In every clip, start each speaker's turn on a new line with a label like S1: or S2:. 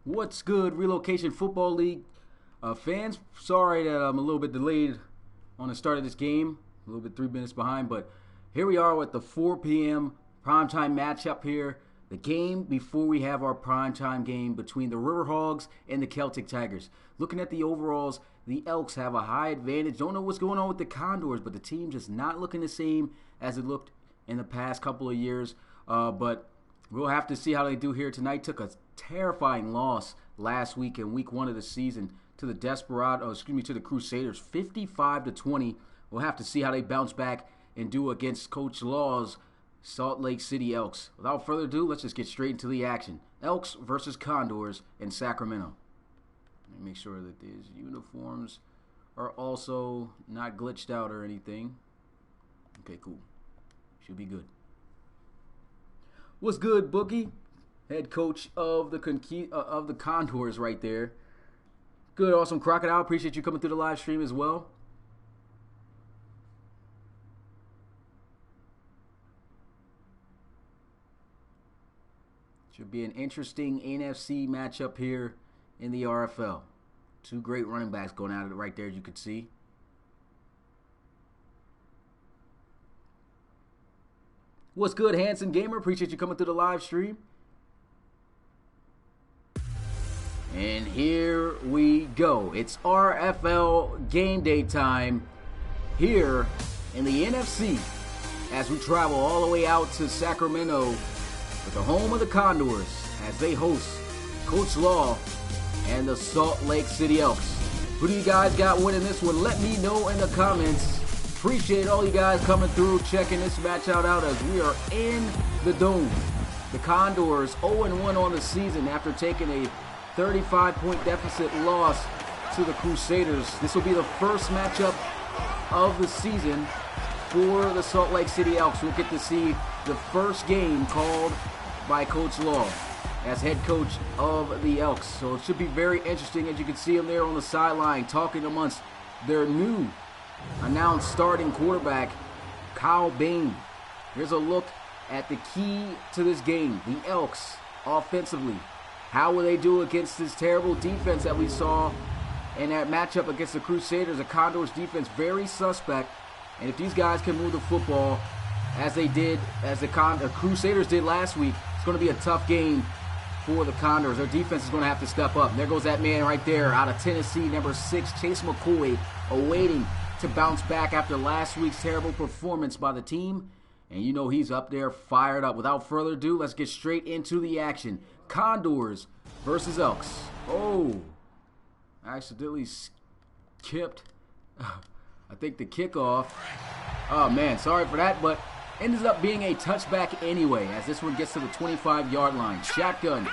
S1: What's good, Relocation Football League fans? Sorry that I'm a little bit delayed on the start of this game. A little bit 3 minutes behind, but here we are with the 4 p.m. primetime matchup here. The game before we have our primetime game between the Riverhogs and the Celtic Tigers. Looking at the overalls, the Elks have a high advantage. Don't know what's going on with the Condors, but the team just not looking the same as it looked in the past couple of years. But we'll have to see how they do here tonight. Took a terrifying loss last week in week 1 of the season to the to the Crusaders, 55-20. We'll have to see how they bounce back and do against Coach Law's Salt Lake City Elks. Without further ado, let's just get straight into the action. Elks versus Condors in Sacramento. Let me make sure that these uniforms are also not glitched out or anything. Okay, cool. Should be good. What's good, Boogie? Head coach of the Condors right there. Good, awesome Crocodile. Appreciate you coming through the live stream as well. Should be an interesting NFC matchup here in the RFL. Two great running backs going at it right there, as you can see. What's good, Hanson Gamer? Appreciate you coming through the live stream. And here we go. It's RFL game day time here in the NFC as we travel all the way out to Sacramento with the home of the Condors as they host Coach Law and the Salt Lake City Elks. Who do you guys got winning this one? Let me know in the comments. Appreciate all you guys coming through, checking this match out as we are in the Dome. The Condors 0-1 on the season after taking a 35-point deficit loss to the Crusaders. This will be the first matchup of the season for the Salt Lake City Elks. We'll get to see the first game called by Coach Law as head coach of the Elks. So it should be very interesting, as you can see him there on the sideline talking amongst their new announced starting quarterback, Kyle Bain. Here's a look at the key to this game. The Elks offensively. How will they do against this terrible defense that we saw in that matchup against the Crusaders? The Condors defense very suspect. And if these guys can move the football as they did, as the Crusaders did last week, it's going to be a tough game for the Condors. Their defense is going to have to step up. And there goes that man right there out of Tennessee, number 6, Chase McCoy, awaiting to bounce back after last week's terrible performance by the team. And you know he's up there fired up. Without further ado, let's get straight into the action. Condors versus Elks. Oh, I accidentally skipped, I think, the kickoff. Oh, man, sorry for that, but ends up being a touchback anyway as this one gets to the 25-yard line. Shotgun.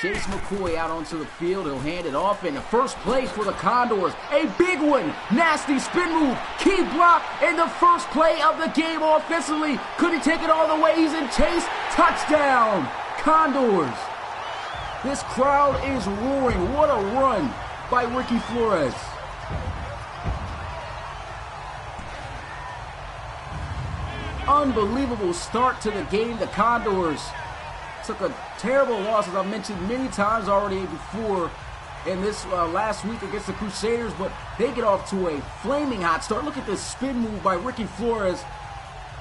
S1: Chase McCoy out onto the field. He'll hand it off in the first play for the Condors. A big one. Nasty spin move. Key block in the first play of the game offensively. Could he take it all the way? He's in chase. Touchdown. Condors. This crowd is roaring. What a run by Ricky Flores. Unbelievable start to the game. The Condors took a terrible loss, as I've mentioned many times already before in this last week against the Crusaders, but they get off to a flaming hot start. Look at this spin move by Ricky Flores.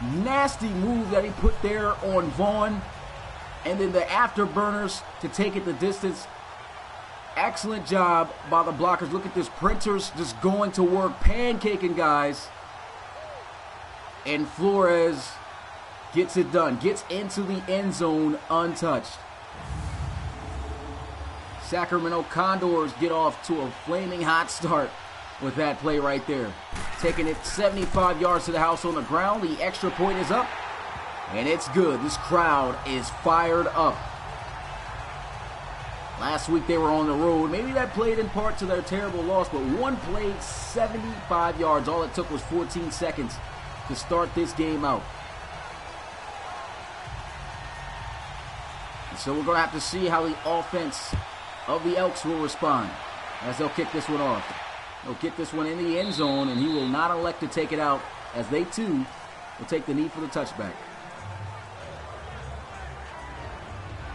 S1: Nasty move that he put there on Vaughn. And then the afterburners to take it the distance. Excellent job by the blockers. Look at this, Printers just going to work, pancaking guys. And Flores gets it done, gets into the end zone untouched. Sacramento Condors get off to a flaming hot start with that play right there. Taking it 75 yards to the house on the ground. The extra point is up, and it's good. This crowd is fired up. Last week they were on the road. Maybe that played in part to their terrible loss, but one play, 75 yards. All it took was 14 seconds to start this game out. And so we're going to have to see how the offense of the Elks will respond as they'll kick this one off. They'll get this one in the end zone, and he will not elect to take it out as they, too, will take the knee for the touchback.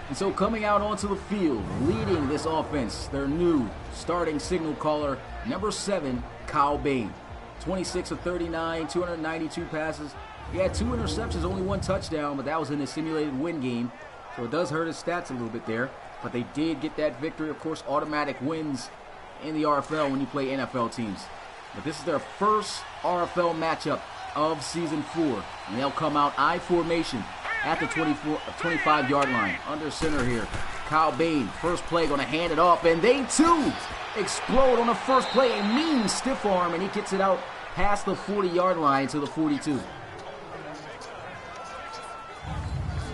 S1: And so coming out onto the field, leading this offense, their new starting signal caller, number 7, Kyle Bain. 26 of 39, 292 passes. He had 2 interceptions, only 1 touchdown, but that was in a simulated win game. So it does hurt his stats a little bit there. But they did get that victory. Of course, automatic wins in the RFL when you play NFL teams. But this is their first RFL matchup of Season 4. And they'll come out I formation at the 25-yard line. Under center here, Kyle Bain, first play, going to hand it off, and they too explode on the first play. A mean stiff arm, and he gets it out past the 40-yard line to the 42.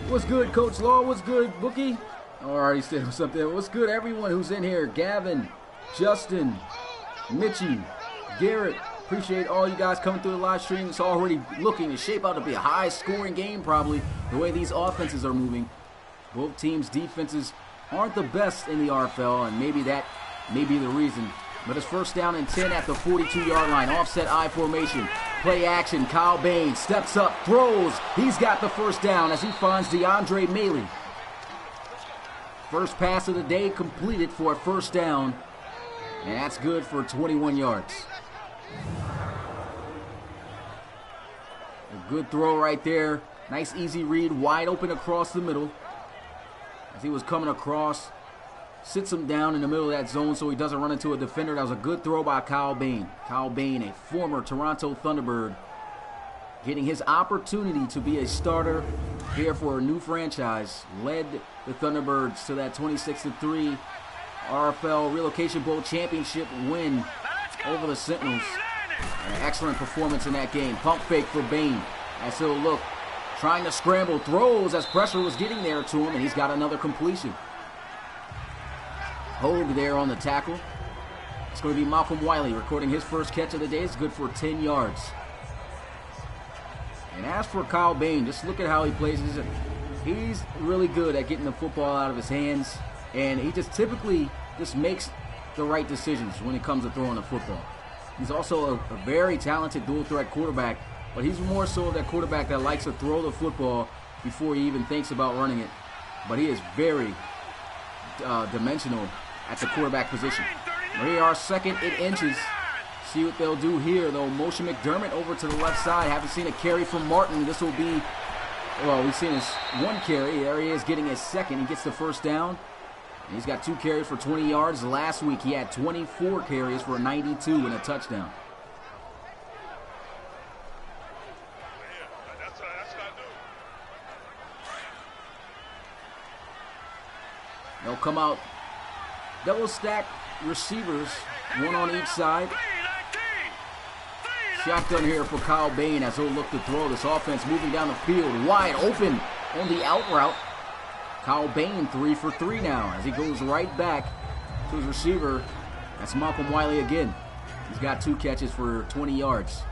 S1: What's good, Coach Law? What's good, Bookie? Alright, he said something. What's good, everyone who's in here? Gavin, Justin, Mitchie, Garrett. Appreciate all you guys coming through the live stream. It's already looking to shape out to be a high-scoring game, probably, the way these offenses are moving. Both teams' defenses aren't the best in the RFL, and maybe that may be the reason. But it's first down and 10 at the 42-yard line. Offset I formation. Play action. Kyle Bain steps up, throws. He's got the first down as he finds DeAndre Maley. First pass of the day completed for a first down, and that's good for 21 yards. A good throw right there. Nice easy read, wide open across the middle. As he was coming across, sits him down in the middle of that zone so he doesn't run into a defender. That was a good throw by Kyle Bain. Kyle Bain, a former Toronto Thunderbird, getting his opportunity to be a starter here for a new franchise. Led the Thunderbirds to that 26-3 RFL Relocation Bowl championship win over the Sentinels. An excellent performance in that game. Pump fake for Bain as he'll look, trying to scramble, throws as pressure was getting there to him, and he's got another completion. Hogue there on the tackle. It's going to be Malcolm Wiley recording his first catch of the day. It's good for 10 yards. And as for Kyle Bain, just look at how he plays. He's really good at getting the football out of his hands, and he just typically just makes the right decisions when it comes to throwing the football. He's also a very talented dual-threat quarterback, but he's more so that quarterback that likes to throw the football before he even thinks about running it. But he is very dimensional at the quarterback position. Here are second and inches. See what they'll do here. They'll motion McDermott over to the left side. Haven't seen a carry from Martin. This will be, well, we've seen his 1 carry. There he is getting his second. He gets the first down. And he's got 2 carries for 20 yards. Last week he had 24 carries for 92 and a touchdown. They'll come out double stack receivers, 1 on each side. Shotgun here for Kyle Bain as he'll look to throw. This offense moving down the field, wide open on the out route. Kyle Bain 3 for 3 now as he goes right back to his receiver. That's Malcolm Wiley again. He's got 2 catches for 20 yards.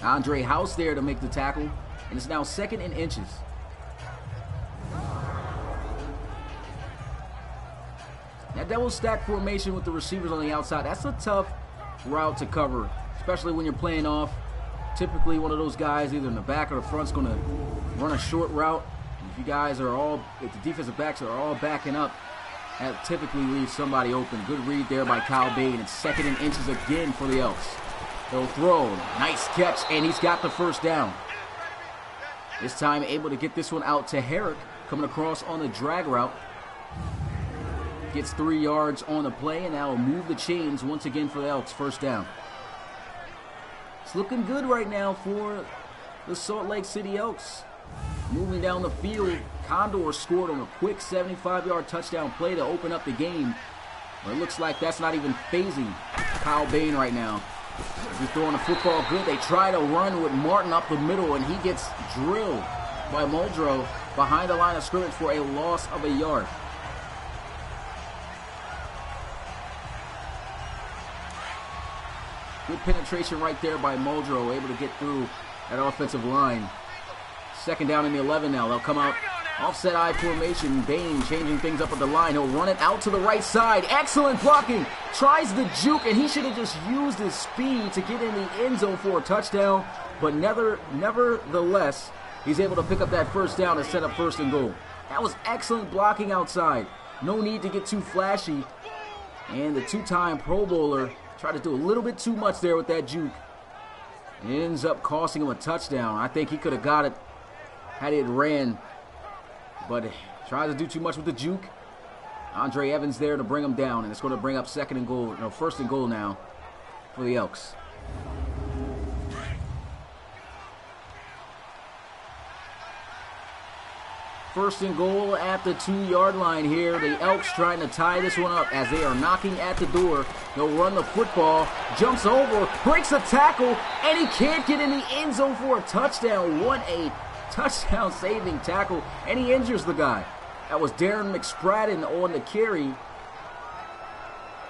S1: Andre House there to make the tackle, and it's now second and inches. That double stack formation with the receivers on the outside, that's a tough route to cover, especially when you're playing off. Typically one of those guys either in the back or the front's going to run a short route. If you guys are all, if the defensive backs are all backing up, that typically leaves somebody open. Good read there by Kyle Bain. It's second and inches again for the Elks. They'll throw. Nice catch, and he's got the first down. This time able to get this one out to Herrick, coming across on the drag route. Gets 3 yards on the play, and that'll move the chains once again for the Elks. First down. It's looking good right now for the Salt Lake City Elks. Moving down the field, Condors scored on a quick 75-yard touchdown play to open up the game. But it looks like that's not even phasing Kyle Bain right now. He's throwing the football good. They try to run with Martin up the middle, and he gets drilled by Muldrow behind the line of scrimmage for a loss of a yard. Good penetration right there by Muldrow, able to get through that offensive line. Second down in the 11 now. They'll come out offset I formation. Bain changing things up at the line. He'll run it out to the right side. Excellent blocking. Tries the juke, and he should have just used his speed to get in the end zone for a touchdown. But nevertheless, he's able to pick up that first down and set up first and goal. That was excellent blocking outside. No need to get too flashy. And the two-time Pro Bowler tried to do a little bit too much there with that juke. It ends up costing him a touchdown. I think he could have got it had it ran. But tries to do too much with the juke. Andre Evans there to bring him down. And it's going to bring up first and goal now for the Elks. First and goal at the 2-yard line here. The Elks trying to tie this one up as they are knocking at the door. They'll run the football, jumps over, breaks a tackle, and he can't get in the end zone for a touchdown. What a touchdown-saving tackle, and he injures the guy. That was Darren McSpradden on the carry.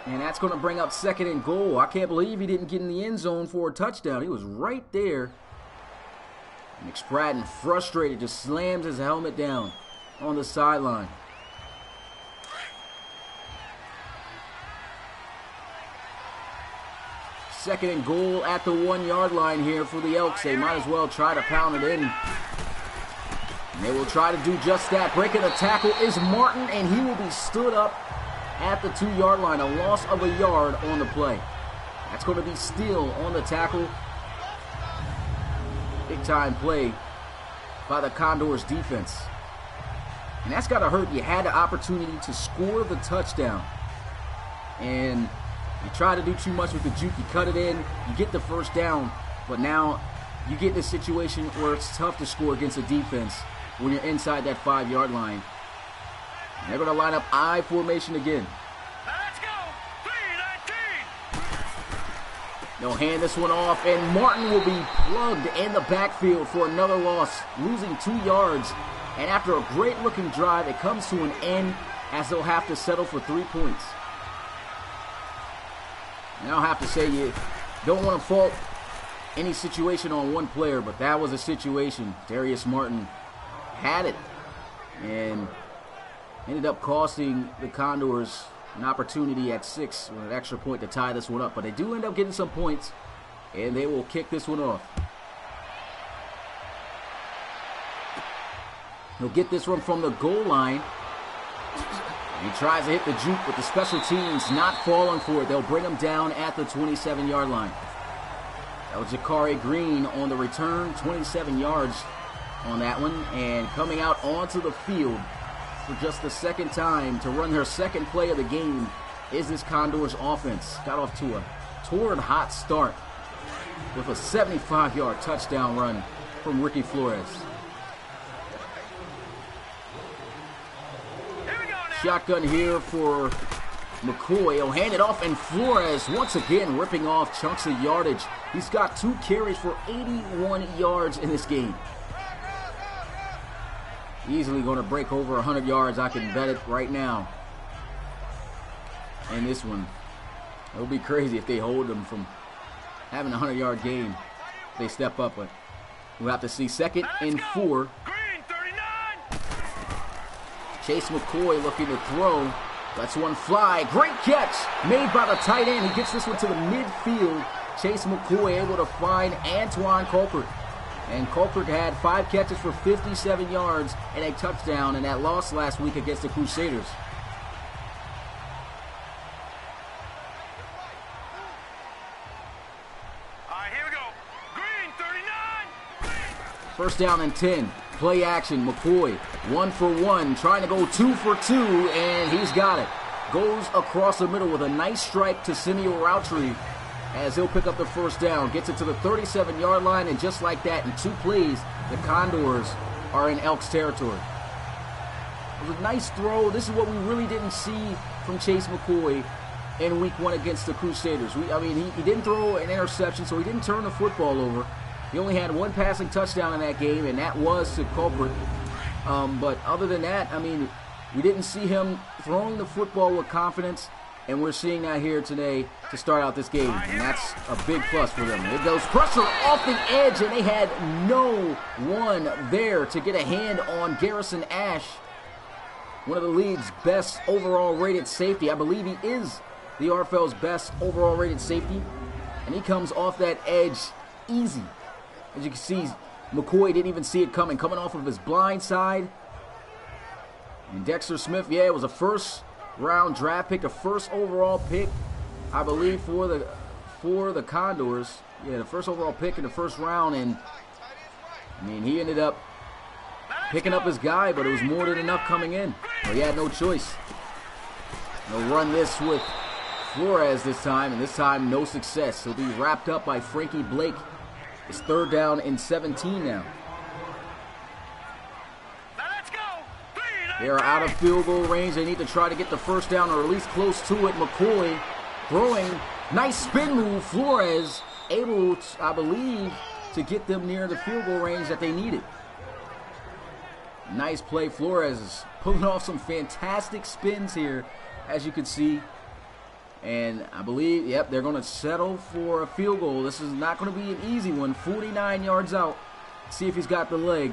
S1: And that's going to bring up second and goal. I can't believe he didn't get in the end zone for a touchdown. He was right there. McSpradden, frustrated, just slams his helmet down on the sideline. Second and goal at the 1-yard line here for the Elks. They might as well try to pound it in. And they will try to do just that. Breaking the tackle is Martin, and he will be stood up at the 2-yard line. A loss of a yard on the play. That's going to be Steele on the tackle. Big time play by the Condors defense. And that's got to hurt. You had the opportunity to score the touchdown. And you try to do too much with the juke. You cut it in. You get the first down. But now you get in a situation where it's tough to score against a defense when you're inside that 5-yard line. And they're going to line up I formation again.
S2: Let's go. 3-19.
S1: They'll hand this one off, and Martin will be plugged in the backfield for another loss, losing 2 yards. And after a great-looking drive, it comes to an end as they'll have to settle for 3 points. And I'll have to say, you don't want to fault any situation on one player, but that was a situation. Darius Martin had it and ended up costing the Condors an opportunity at 6 with an extra point to tie this one up. But they do end up getting some points, and they will kick this one off. He'll get this one from the goal line. He tries to hit the juke, but the special teams not falling for it. They'll bring him down at the 27-yard line. That was Jakari Green on the return, 27 yards on that one. And coming out onto the field for just the second time to run their second play of the game is this Condors offense. Got off to a torrid hot start with a 75-yard touchdown run from Ricky Flores. Shotgun here for McCoy. He'll hand it off, and Flores once again ripping off chunks of yardage. He's got 2 carries for 81 yards in this game. Easily going to break over 100 yards. I can bet it right now. And this one, it'll be crazy if they hold them from having a 100-yard game. They step up, but we'll have to see. Second and 4. Chase McCoy looking to throw. Lets one fly. Great catch made by the tight end. He gets this one to the midfield. Chase McCoy able to find Antoine Colbert. And Colbert had 5 catches for 57 yards and a touchdown in that loss last week against the Crusaders.
S2: All right, here we go. Green, 39.
S1: First down and 10. Play action. McCoy 1 for 1. Trying to go 2 for 2. And he's got it. Goes across the middle with a nice strike to Simeo Routry as he'll pick up the first down. Gets it to the 37-yard line, and just like that, in 2 plays, the Condors are in Elks territory. It was a nice throw. This is what we really didn't see from Chase McCoy in week 1 against the Crusaders. He didn't throw an interception, so he didn't turn the football over. He only had 1 passing touchdown in that game, and that was to Culprit. But other than that, we didn't see him throwing the football with confidence. And we're seeing that here today to start out this game. And that's a big plus for them. It goes pressure off the edge, and they had no one there to get a hand on Garrison Ash, one of the league's best overall rated safety. I believe he is the RFL's best overall rated safety. And he comes off that edge easy. As you can see, McCoy didn't even see it coming off of his blind side. And Dexter Smith, yeah, it was a first-round draft pick, a first overall pick, I believe, for the Condors. Yeah, the first overall pick in the first round, and I mean, he ended up picking up his guy, but it was more than enough coming in. So he had no choice. They'll run this with Flores this time, and this time no success. He'll be wrapped up by Frankie Blake. It's 3rd down and 17 now. They are out of field goal range. They need to try to get the first down or at least close to it. McCoy throwing. Nice spin move. Flores able, I believe, to get them near the field goal range that they needed. Nice play. Flores is pulling off some fantastic spins here, as you can see. And I believe, yep, they're going to settle for a field goal. This is not going to be an easy one. 49 yards out. See if he's got the leg.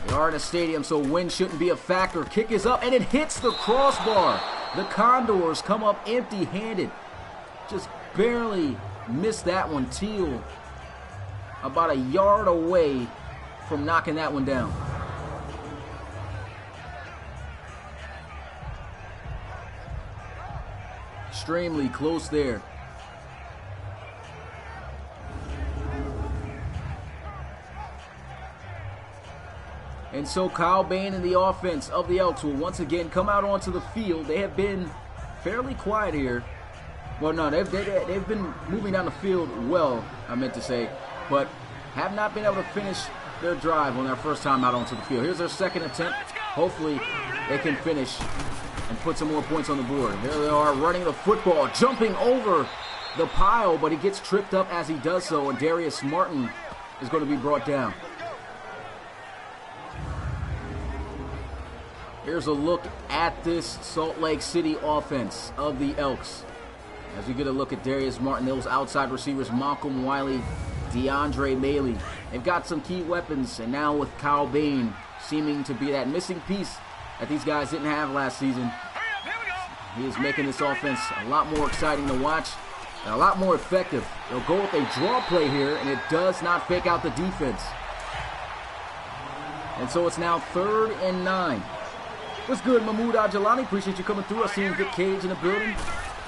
S1: They are in a stadium, so wind shouldn't be a factor. Kick is up, and it hits the crossbar. The Condors come up empty-handed. Just barely missed that one. Teal about a yard away from knocking that one down. Extremely close there. And so Kyle Bain and the offense of the Elks will once again come out onto the field. They have been fairly quiet here. Well, no, they've been moving down the field well, I meant to say, but have not been able to finish their drive on their first time out onto the field. Here's their second attempt. Hopefully they can finish and put some more points on the board. Here they are running the football, jumping over the pile, but he gets tripped up as he does so, and Darius Martin is going to be brought down. Here's a look at this Salt Lake City offense of the Elks. As we get a look at Darius Martin, those outside receivers, Malcolm Wiley, DeAndre Maley. They've got some key weapons, and now with Kyle Bain seeming to be that missing piece that these guys didn't have last season, he is making this offense a lot more exciting to watch and a lot more effective. They'll go with a draw play here, and it does not fake out the defense. And so it's now 3rd and 9. What's good, Mahmoud Ajalani? Appreciate you coming through. I see you, Vic Cage, in the building.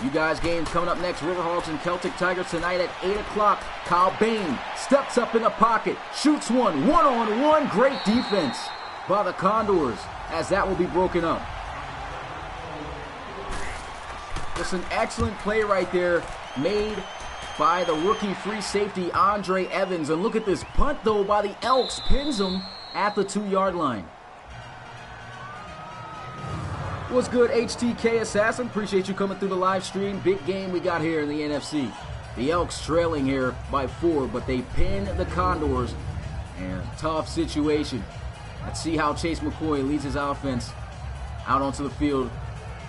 S1: You guys' games coming up next. Riverhawks and Celtic Tigers tonight at 8 o'clock. Kyle Bain steps up in the pocket, shoots one-on-one. Great defense by the Condors as that will be broken up. It's an excellent play right there made by the rookie free safety Andre Evans. And look at this punt, though, by the Elks. Pins him at the 2-yard line. What's good, HTK Assassin? Appreciate you coming through the live stream. Big game we got here in the NFC. The Elks trailing here by 4, but they pin the Condors in a tough situation. Let's see how Chase McCoy leads his offense out onto the field,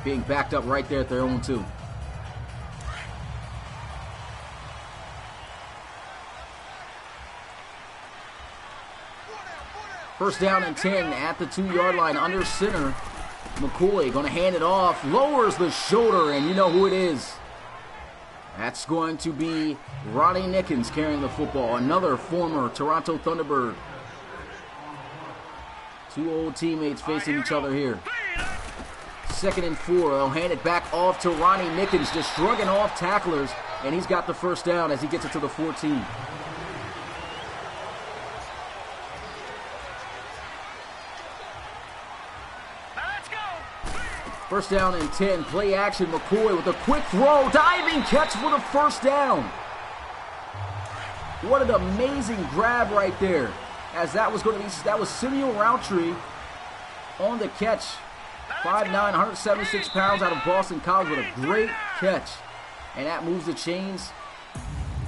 S1: being backed up right there at their own 2. First down and 10 at the 2-yard line under center. McCoy going to hand it off, lowers the shoulder, and you know who it is. That's going to be Ronnie Nickens carrying the football, another former Toronto Thunderbird. 2 old teammates facing each other here. 2nd and 4, they'll hand it back off to Ronnie Nickens, just shrugging off tacklers, and he's got the first down as he gets it to the 14. First down and 10, play action. McCoy with a quick throw, diving catch for the first down. What an amazing grab right there, as that was Simeon Roundtree on the catch. 5'9", 176 pounds out of Boston College with a great catch. And that moves the chains.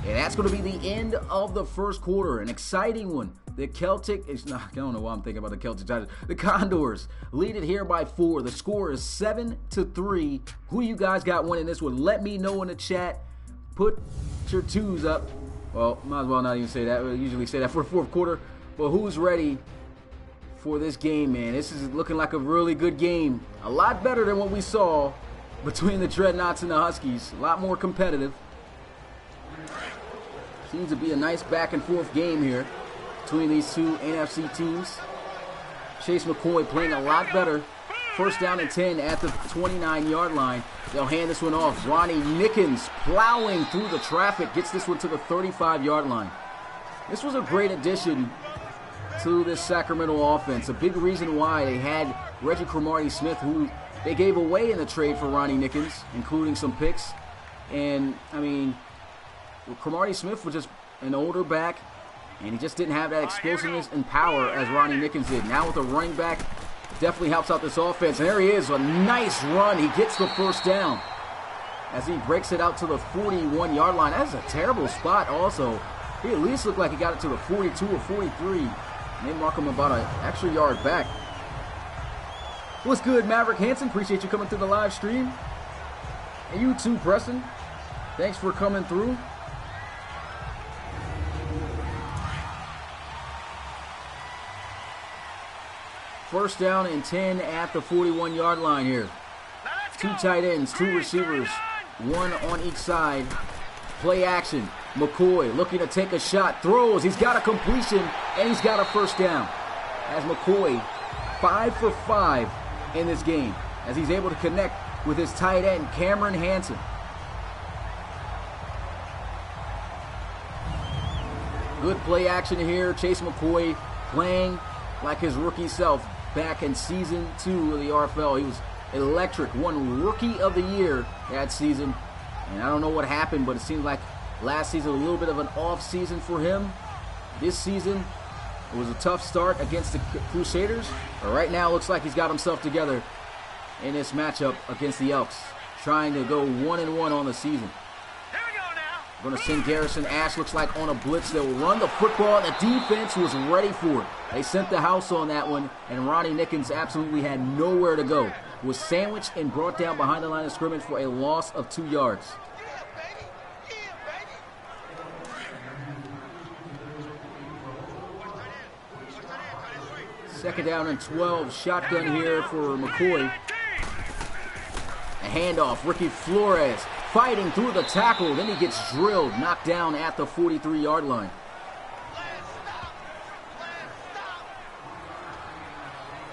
S1: And that's going to be the end of the first quarter. An exciting one. The Celtic is not, I don't know why I'm thinking about the Celtic Tigers. The Condors lead it here by 4. The score is 7-3. Who you guys got winning this one? Let me know in the chat. Put your 2s up. Well, might as well not even say that. We usually say that for the 4th quarter. But who's ready for this game, man? This is looking like a really good game. A lot better than what we saw between the Dreadnoughts and the Huskies. A lot more competitive. Seems to be a nice back and forth game here between these 2 NFC teams. Chase McCoy playing a lot better. First down and 10 at the 29-yard line. They'll hand this one off. Ronnie Nickens plowing through the traffic. Gets this one to the 35-yard line. This was a great addition to this Sacramento offense. A big reason why they had Reggie Cromartie-Smith, who they gave away in the trade for Ronnie Nickens, including some picks. And, I mean, Cromartie-Smith was just an older back, and he just didn't have that explosiveness and power as Ronnie Nickens did. Now with a running back, definitely helps out this offense. And there he is, a nice run. He gets the first down as he breaks it out to the 41-yard line. That's a terrible spot also. He at least looked like he got it to the 42 or 43. And they mark him about an extra yard back. What's good, Maverick Hansen? Appreciate you coming through the live stream. And you too, Preston. Thanks for coming through. First down and 10 at the 41-yard line here. Two tight ends, two receivers, one on each side. Play action. McCoy looking to take a shot, throws. He's got a completion, and he's got a first down. As McCoy, 5 for 5 in this game, as he's able to connect with his tight end, Cameron Hansen. Good play action here. Chase McCoy playing like his rookie self back in season 2 of the RFL. He was electric, won Rookie of the Year that season. And I don't know what happened, but it seemed like last season a little bit of an off season for him. This season, it was a tough start against the Crusaders. But right now, it looks like he's got himself together in this matchup against the Elks, trying to go 1-1 on the season. Going to send Garrison Ash, looks like on a blitz. They'll run the football, and the defense was ready for it. They sent the house on that one, and Ronnie Nickens absolutely had nowhere to go. Was sandwiched and brought down behind the line of scrimmage for a loss of 2 yards. Second down and 12, shotgun here for McCoy. A handoff, Ricky Flores fighting through the tackle, then he gets drilled, knocked down at the 43-yard line.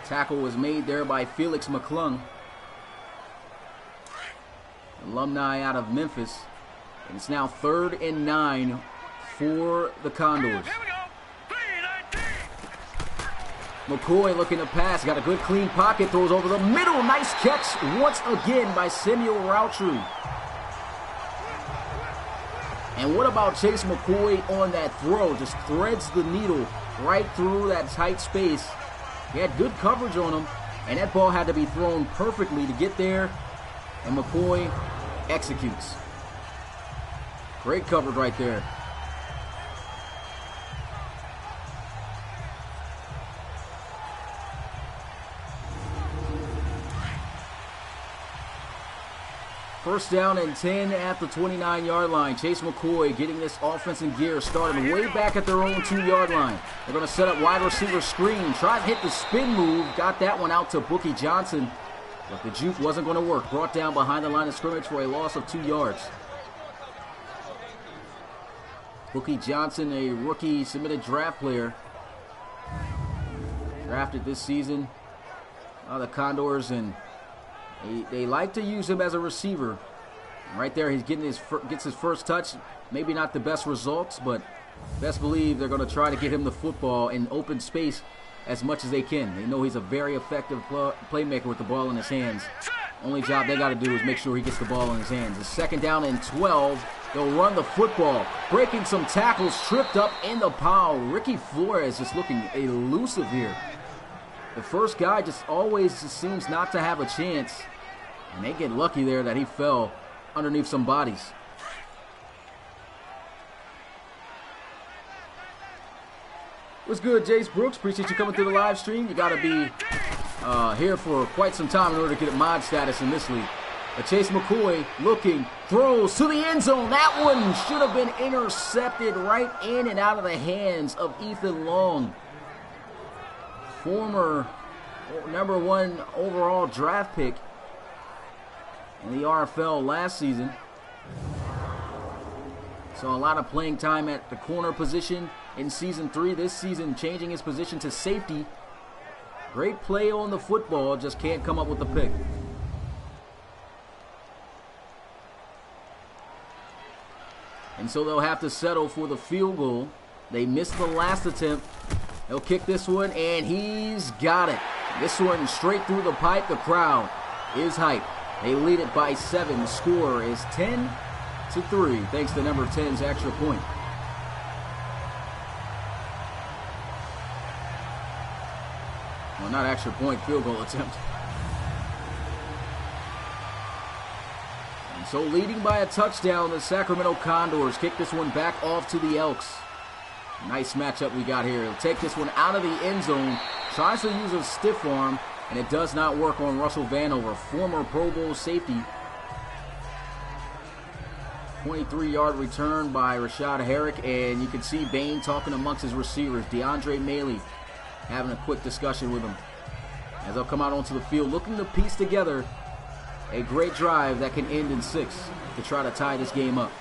S1: Tackle was made there by Felix McClung, alumni out of Memphis. And it's now 3rd and 9 for the Condors. McCoy looking to pass, got a good clean pocket, throws over the middle. Nice catch once again by Samuel Routry. And what about Chase McCoy on that throw? Just threads the needle right through that tight space. He had good coverage on him, and that ball had to be thrown perfectly to get there, and McCoy executes. Great coverage right there. First down and 10 at the 29-yard line. Chase McCoy getting this offense in gear, starting way back at their own 2-yard line. They're going to set up wide receiver screen. Try to hit the spin move. Got that one out to Bookie Johnson. But the juke wasn't going to work. Brought down behind the line of scrimmage for a loss of 2 yards. Bookie Johnson, a rookie submitted draft player. Drafted this season. The Condors, and they like to use him as a receiver. Right there, he's gets his first touch. Maybe not the best results, but best believe they're going to try to get him the football in open space as much as they can. They know he's a very effective playmaker with the ball in his hands. Only job they got to do is make sure he gets the ball in his hands. It's 2nd down and 12. They'll run the football, breaking some tackles, tripped up in the pile. Ricky Flores just looking elusive here. The first guy just always seems not to have a chance, and they get lucky there that he fell underneath some bodies. What's good, Jace Brooks? Appreciate you coming through the live stream. You got to be here for quite some time in order to get mod status in this league. But Chase McCoy looking, throws to the end zone. That one should have been intercepted right in and out of the hands of Ethan Long. Former number 1 overall draft pick in the RFL last season. Saw a lot of playing time at the corner position in season 3. This season changing his position to safety. Great play on the football, just can't come up with the pick. And so they'll have to settle for the field goal. They missed the last attempt. They'll kick this one, and he's got it. This one straight through the pipe. The crowd is hyped. They lead it by 7. The score is 10-3, thanks to number 10's extra point. Well, not extra point, field goal attempt. And so leading by a touchdown, the Sacramento Condors kick this one back off to the Elks. Nice matchup we got here. He'll take this one out of the end zone. Tries to use a stiff arm, and it does not work on Russell Vanover, former Pro Bowl safety. 23-yard return by Rashad Herrick, and you can see Bain talking amongst his receivers. DeAndre Maley having a quick discussion with him as they'll come out onto the field looking to piece together a great drive that can end in 6 to try to tie this game up.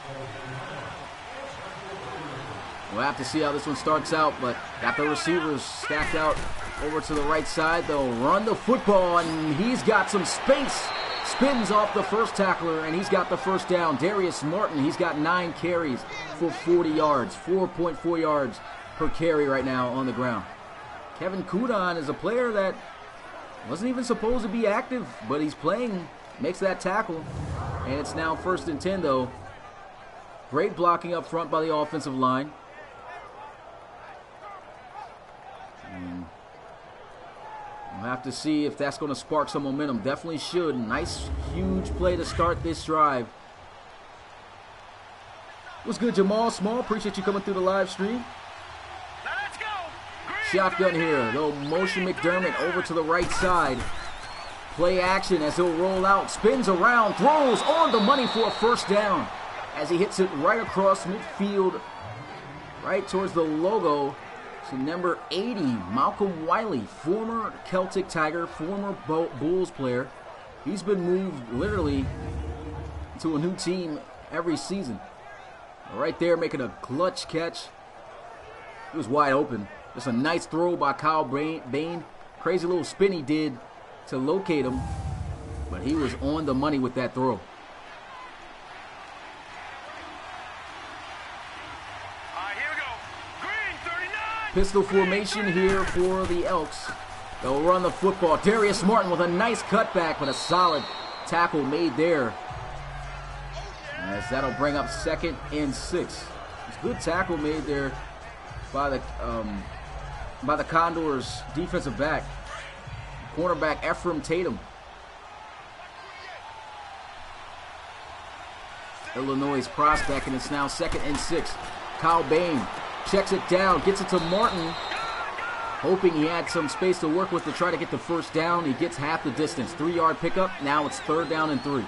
S1: We'll have to see how this one starts out, but got the receivers stacked out over to the right side. They'll run the football, and he's got some space. Spins off the first tackler, and he's got the first down. Darius Martin, he's got 9 carries for 40 yards, 4.4 yards per carry right now on the ground. Kevin Kudon is a player that wasn't even supposed to be active, but he's playing, makes that tackle, and it's now 1st and 10 though. Great blocking up front by the offensive line. And we'll have to see if that's going to spark some momentum. Definitely should. Nice, huge play to start this drive. What's good, Jamal Small? Appreciate you coming through the live stream.
S2: Let's go.
S1: Shotgun here. They'll motion McDermott over to the right side. Play action as he'll roll out. Spins around. Throws on the money for a first down as he hits it right across midfield, right towards the logo. So number 80, Malcolm Wiley, former Celtic Tiger, former Bulls player. He's been moved literally to a new team every season. Right there making a clutch catch. He was wide open. Just a nice throw by Kyle Bain. Crazy little spin he did to locate him. But he was on the money with that throw. Pistol formation here for the Elks. They'll run the football. Darius Martin with a nice cutback, but a solid tackle made there. As that'll bring up 2nd and 6. It's a good tackle made there by the Condors defensive back, cornerback Ephraim Tatum. Illinois' prospect, and it's now 2nd and 6. Kyle Bain checks it down, gets it to Martin, hoping he had some space to work with to try to get the first down. He gets half the distance. 3-yard pickup. Now it's 3rd down and 3.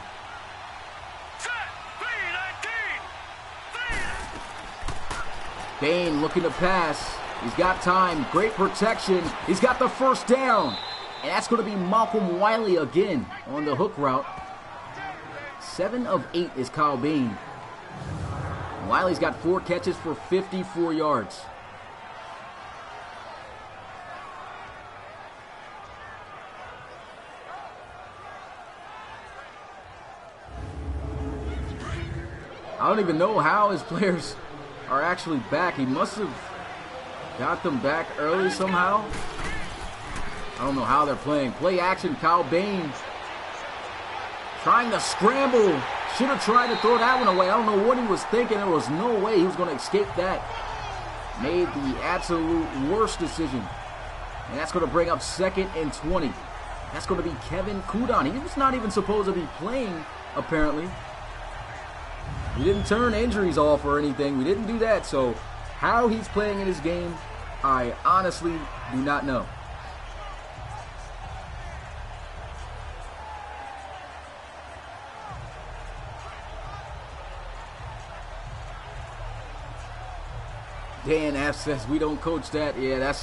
S1: Bain looking to pass. He's got time. Great protection. He's got the first down. And that's going to be Malcolm Wiley again on the hook route. 7 of 8 is Kyle Bain. Wiley's got 4 catches for 54 yards. I don't even know how his players are actually back. He must have got them back early somehow. I don't know how they're playing. Play action, Kyle Bain trying to scramble. Should have tried to throw that one away. I don't know what he was thinking. There was no way he was going to escape that. Made the absolute worst decision. And that's going to bring up 2nd and 20. That's going to be Kevin Kudon. He was not even supposed to be playing, apparently. We didn't turn injuries off or anything. We didn't do that. So how he's playing in his game, I honestly do not know. Dan F says we don't coach that. Yeah,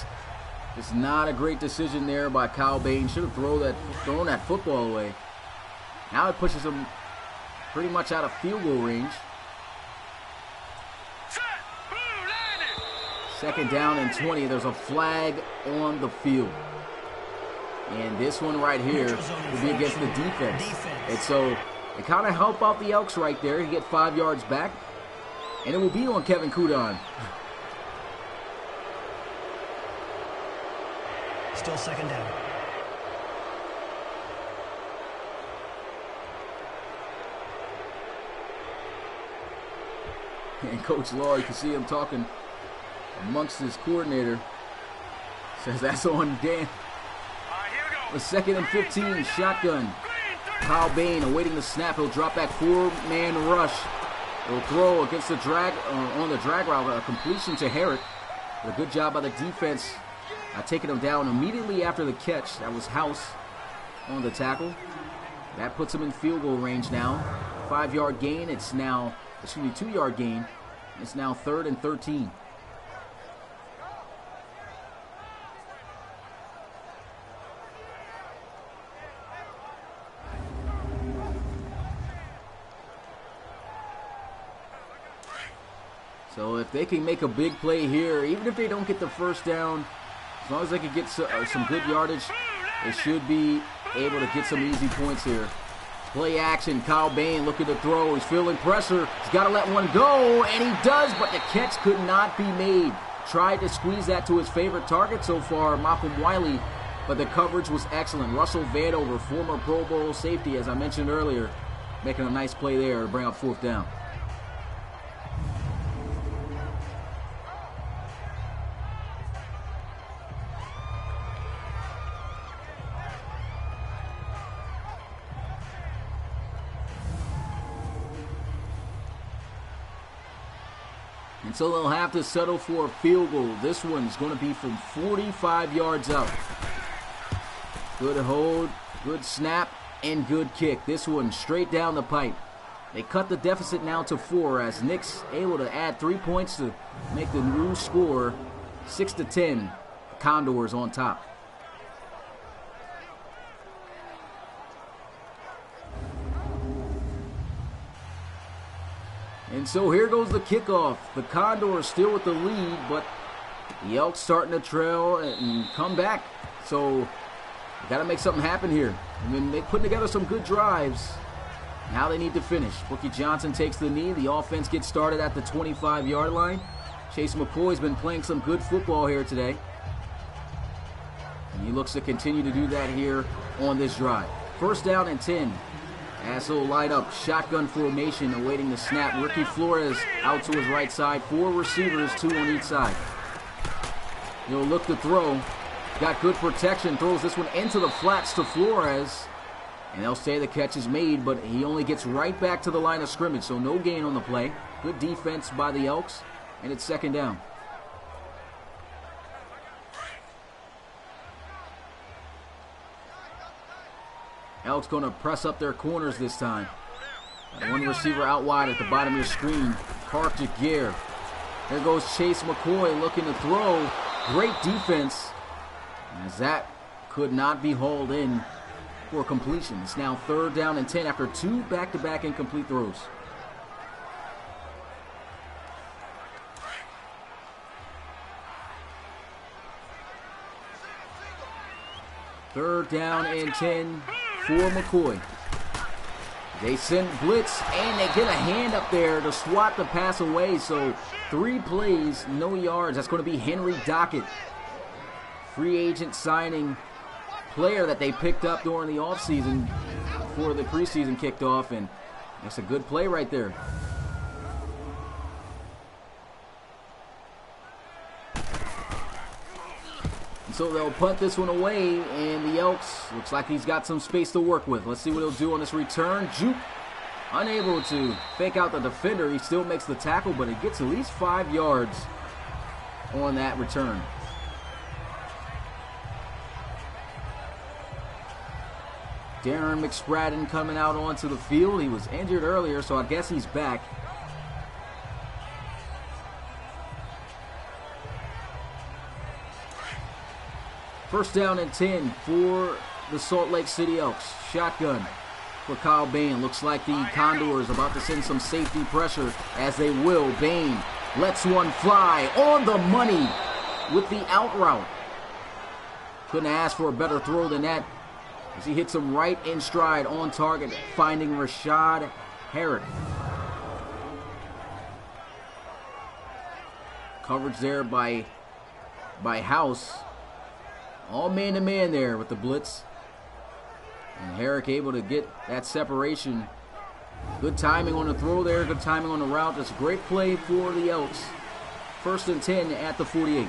S1: it's not a great decision there by Kyle Bain. Should have thrown that football away. Now it pushes him pretty much out of field goal range. 2nd down and 20. There's a flag on the field. And this one right here will be against the defense. And so it kind of helped out the Elks right there. He get 5 yards back. And it will be on Kevin Kudon.
S3: Still second down.
S1: And Coach Law, you can see him talking amongst his coordinator. Says that's on Dan. The 2nd and 15, shotgun. Kyle Bain awaiting the snap. He'll drop back 4-man rush. He'll throw against the drag on the drag route, a completion to Herrick. A good job by the defense, taking him down immediately after the catch. That was House on the tackle. That puts him in field goal range now. 5-yard gain. It's now, 2-yard gain. It's now 3rd and 13. So if they can make a big play here, even if they don't get the first down, as long as they can get some good yardage, they should be able to get some easy points here. Play action, Kyle Bain looking to throw. He's feeling pressure. He's got to let one go, and he does, but the catch could not be made. Tried to squeeze that to his favorite target so far, Malcolm Wiley, but the coverage was excellent. Russell Vanover, former Pro Bowl safety, as I mentioned earlier, making a nice play there to bring up 4th down. And so they'll have to settle for a field goal. This one's going to be from 45 yards out. Good hold, good snap, and good kick. This one straight down the pipe. They cut the deficit now to 4 as Nick's able to add 3 points to make the new score 6-10. Condors on top. And so here goes the kickoff. The Condors still with the lead, but the Elks starting to trail and come back. So got to make something happen here. I mean, they're putting together some good drives. Now they need to finish. Brookie Johnson takes the knee. The offense gets started at the 25-yard line. Chase McCoy's been playing some good football here today. And he looks to continue to do that here on this drive. 1st down and 10. As he'll light up, shotgun formation awaiting the snap. Ricky Flores out to his right side. 4 receivers, 2 on each side. He'll look to throw. Got good protection. Throws this one into the flats to Flores. And they'll say the catch is made, but he only gets right back to the line of scrimmage. So no gain on the play. Good defense by the Elks. And it's 2nd down. Elks going to press up their corners this time. Got 1 receiver out wide at the bottom of your screen. Park Jaguar. There goes Chase McCoy looking to throw. Great defense. As that could not be hauled in for completion. It's now 3rd down and 10 after 2 back-to-back incomplete throws. Third down and 10 for McCoy. They send blitz, and they get a hand up there to swat the pass away. So 3 plays, no yards. That's going to be Henry Dockett. Free agent signing player that they picked up during the offseason before the preseason kicked off, and that's a good play right there. So they'll punt this one away, and the Elks, looks like he's got some space to work with. Let's see what he'll do on this return. Juke, unable to fake out the defender. He still makes the tackle, but he gets at least 5 yards on that return. Darren McSpradden coming out onto the field. He was injured earlier, so I guess he's back. First down and 10 for the Salt Lake City Elks. Shotgun for Kyle Bain. Looks like the Condors about to send some safety pressure, as they will. Bain lets one fly on the money with the out route. Couldn't ask for a better throw than that, as he hits him right in stride on target, finding Rashad Herrick. Coverage there by House. All man-to-man there with the blitz. And Herrick able to get that separation. Good timing on the throw there. Good timing on the route. That's a great play for the Elks. 1st and 10 at the 48.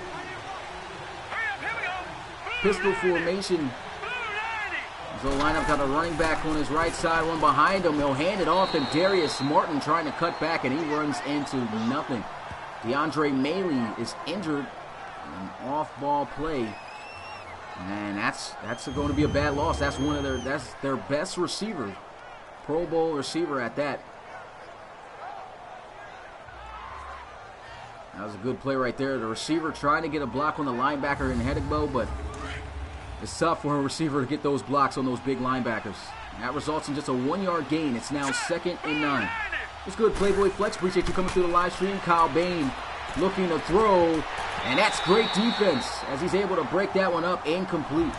S1: Pistol formation. So lineup got a running back on his right side, one behind him. He'll hand it off to Darius Martin trying to cut back, and he runs into nothing. DeAndre Maley is injured. An off-ball play. And that's going to be a bad loss. That's their best receiver. Pro Bowl receiver at that. That was a good play right there. The receiver trying to get a block on the linebacker in Hedegbo, but it's tough for a receiver to get those blocks on those big linebackers. And that results in just a 1-yard gain. It's now 2nd and 9. It's good, Playboy Flex. Appreciate you coming through the live stream. Kyle Bain looking to throw, and that's great defense as he's able to break that one up incomplete.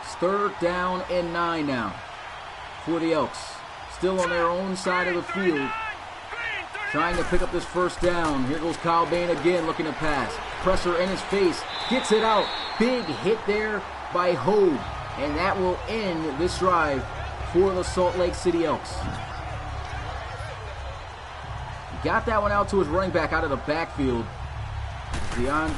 S1: It's 3rd down and 9 now for the Elks. Still on their own side of the field, trying to pick up this 1st down. Here goes Kyle Bain again looking to pass. Pressure in his face. Gets it out. Big hit there by Hogue. And that will end this drive for the Salt Lake City Elks. Got that one out to his running back out of the backfield. Beyond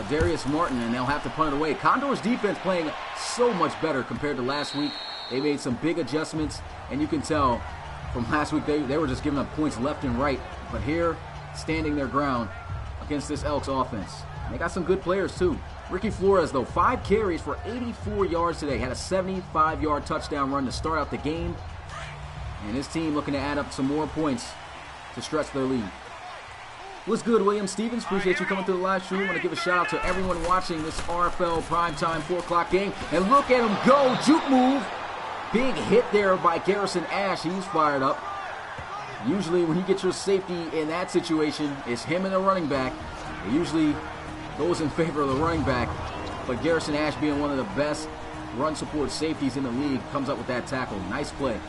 S1: Darius Martin, and they'll have to punt it away. Condors defense playing so much better compared to last week. They made some big adjustments, and you can tell from last week they were just giving up points left and right. But here, standing their ground against this Elks offense. And they got some good players too. Ricky Flores, though, 5 carries for 84 yards today. Had a 75-yard touchdown run to start out the game. And his team looking to add up some more points to stretch their lead. What's good, William Stevens? Appreciate you coming through the live stream. Want to give a shout out to everyone watching this RFL primetime 4 o'clock game. And look at him go. Juke move. Big hit there by Garrison Ash. He's fired up. Usually when you get your safety in that situation, it's him and the running back. It usually goes in favor of the running back. But Garrison Ash, being one of the best run support safeties in the league, comes up with that tackle. Nice play.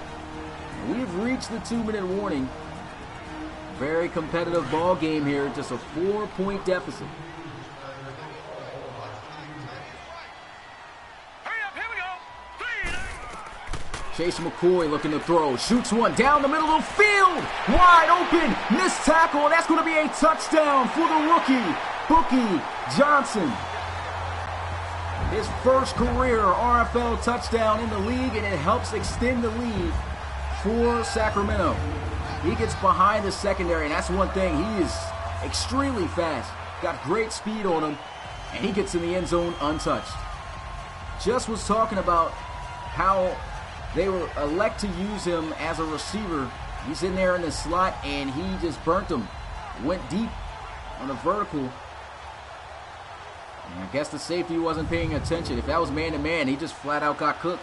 S1: And we've reached the 2-minute warning. Very competitive ball game here. Just a 4-point deficit. Chase McCoy looking to throw. Shoots one down the middle of the field. Wide open. Missed tackle. That's going to be a touchdown for the rookie, Bookie Johnson. His first career RFL touchdown in the league, and it helps extend the lead for Sacramento. He gets behind the secondary, and that's one thing. He is extremely fast. Got great speed on him, and he gets in the end zone untouched. Just was talking about how they will elect to use him as a receiver. He's in there in the slot, and he just burnt them. Went deep on a vertical. And I guess the safety wasn't paying attention. If that was man-to-man, he just flat out got cooked.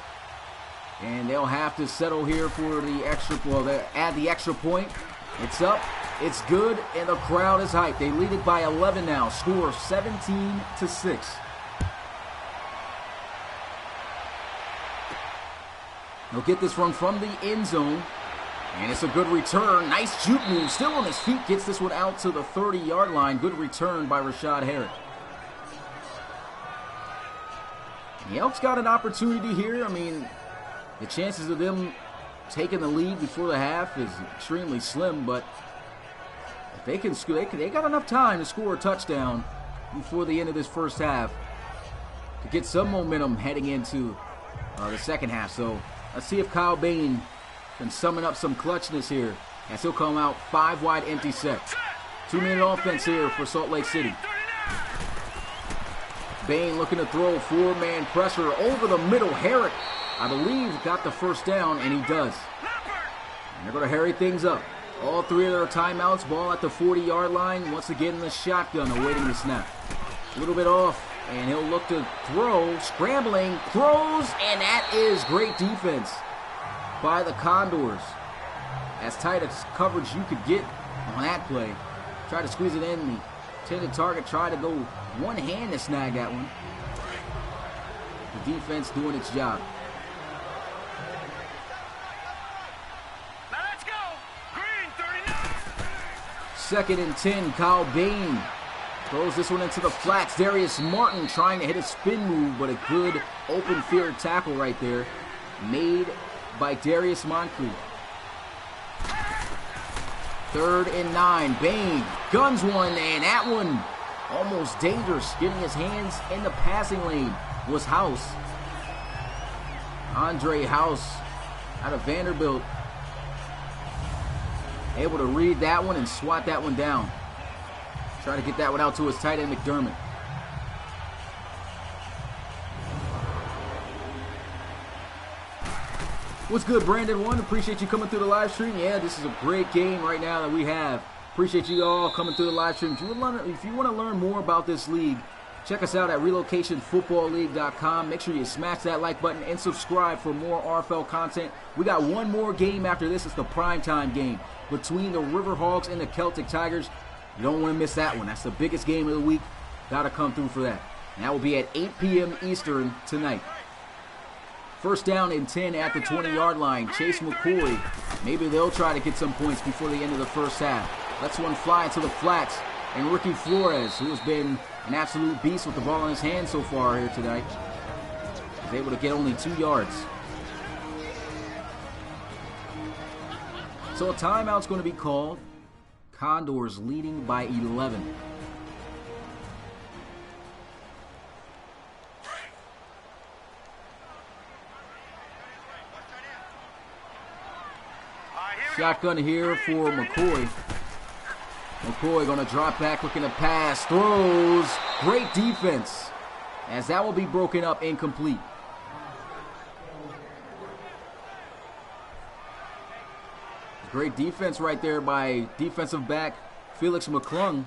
S1: And they'll have to settle here for the extra, well, they add the extra point. It's up, it's good, and the crowd is hyped. They lead it by 11 now. Score 17-6. They'll get this one from the end zone. And it's a good return. Nice juke move. Still on his feet. Gets this one out to the 30-yard line. Good return by Rashad Herrick. The Elks got an opportunity here. I mean, the chances of them taking the lead before the half is extremely slim, but if they can score, they got enough time to score a touchdown before the end of this first half to get some momentum heading into the second half. So let's see if Kyle Bain can summon up some clutchness here as he'll come out 5 wide empty set. 2-minute offense here for Salt Lake City. Bain looking to throw 4-man pressure over the middle. Herrick, I believe, got the first down, and he does. And they're going to hurry things up. All 3 of their timeouts. Ball at the 40-yard line. Once again in the shotgun, awaiting the snap. A little bit off, and he'll look to throw. Scrambling, throws, and that is great defense by the Condors. As tight as coverage you could get on that play. Tried to squeeze it in. The Intended target, tried to go one hand to snag that one. The defense doing its job.
S2: Now let's go. Green 39.
S1: 2nd and 10, Kyle Bain throws this one into the flats. Darius Martin trying to hit a spin move, but a good open field tackle right there made by Darius Moncrief. 3rd and 9, Bain guns one, and that one almost dangerous. Getting his hands in the passing lane was House. Andre House out of Vanderbilt. Able to read that one and swat that one down. Try to get that one out to his tight end, McDermott. What's good, Brandon One? Appreciate you coming through the live stream. Yeah, this is a great game right now that we have. Appreciate you all coming through the live stream. If you want to learn more about this league, check us out at relocationfootballleague.com. Make sure you smash that like button and subscribe for more RFL content. We got one more game after this. It's the primetime game between the Riverhawks and the Celtic Tigers. You don't want to miss that one. That's the biggest game of the week. Got to come through for that. And that will be at 8 p.m. Eastern tonight. 1st down and 10 at the 20-yard line. Chase McCoy. Maybe they'll try to get some points before the end of the first half. Lets one fly into the flats. And Ricky Flores, who has been an absolute beast with the ball in his hand so far here tonight, is able to get only 2 yards. So a timeout's going to be called. Condors leading by 11. Shotgun here for McCoy. McCoy going to drop back, looking to pass, throws. Great defense, as that will be broken up, incomplete. Great defense right there by defensive back Felix McClung.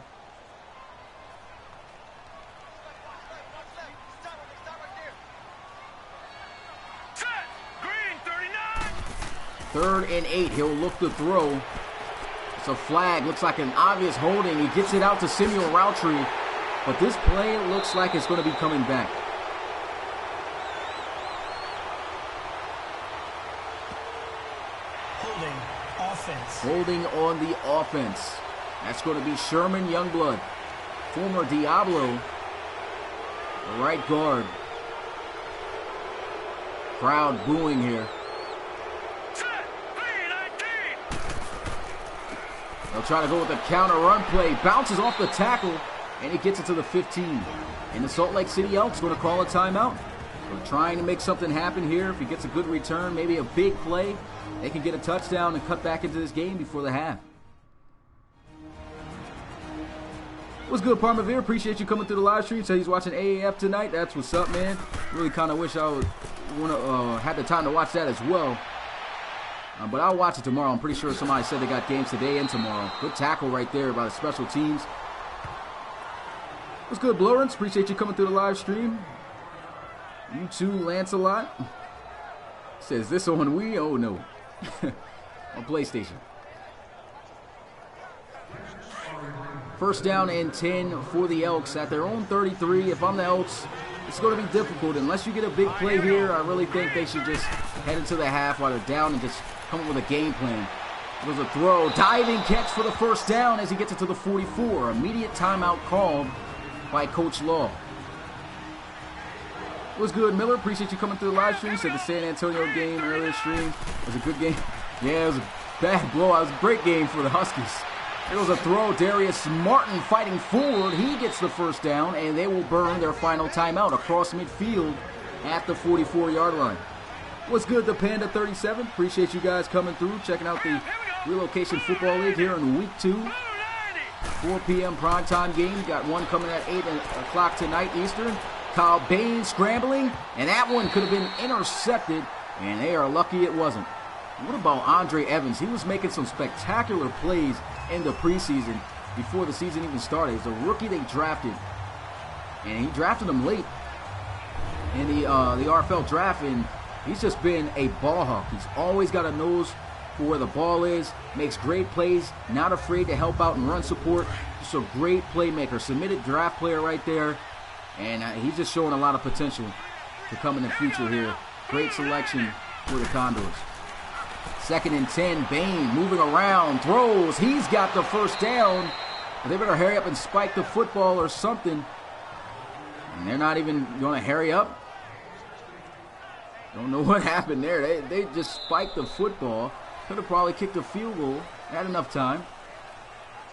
S2: Green 39.
S1: 3rd and 8. He'll look to throw. It's a flag. Looks like an obvious holding. He gets it out to Samuel Routry. But this play looks like it's going to be coming back. Holding on the offense. That's going to be Sherman Youngblood, former Diablo, the right guard. Crowd booing here. They'll try to go with the counter run play. Bounces off the tackle, and he gets it to the 15. And the Salt Lake City Elks going to call a timeout. They're trying to make something happen here. If he gets a good return, maybe a big play, they can get a touchdown and cut back into this game before the half. What's good, Parmavir? Appreciate you coming through the live stream. So he's watching AAF tonight. That's what's up, man. Really kind of wish I would had the time to watch that as well. But I'll watch it tomorrow. I'm pretty sure somebody said they got games today and tomorrow. Good tackle right there by the special teams. What's good, Lawrence? Appreciate you coming through the live stream. You too, Lancelot. Says this on Wii? Oh no. On PlayStation. 1st down and 10 for the Elks at their own 33. If I'm the Elks, it's going to be difficult. Unless you get a big play here, I really think they should just head into the half while they're down and just come up with a game plan. There's a throw. Diving catch for the 1st down as he gets it to the 44. Immediate timeout called by Coach Law. What's good, Miller? Appreciate you coming through the live stream. Said the San Antonio game earlier stream was a good game. Yeah, it was a bad blowout. It was a great game for the Huskies. There was a throw. Darius Martin fighting forward. He gets the 1st down, and they will burn their final timeout across midfield at the 44-yard line. What's good, the Panda 37? Appreciate you guys coming through, checking out the Relocation Football League here in Week 2. 4 p.m. primetime game. Got one coming at 8 o'clock tonight Eastern. Kyle Bain scrambling, and that one could have been intercepted, and they are lucky it wasn't. What about Andre Evans? He was making some spectacular plays in the preseason before the season even started. He's a rookie they drafted, and he drafted him late in the RFL draft, and he's just been a ball hawk. He's always got a nose for where the ball is, makes great plays, not afraid to help out and run support. Just a great playmaker, submitted draft player right there, and he's just showing a lot of potential to come in the future here. Great selection for the Condors. 2nd and 10, Bain moving around, throws, he's got the first down. They better hurry up and spike the football or something. And they're not even going to hurry up. Don't know what happened there. They just spiked the football. Could have probably kicked a field goal. Had enough time.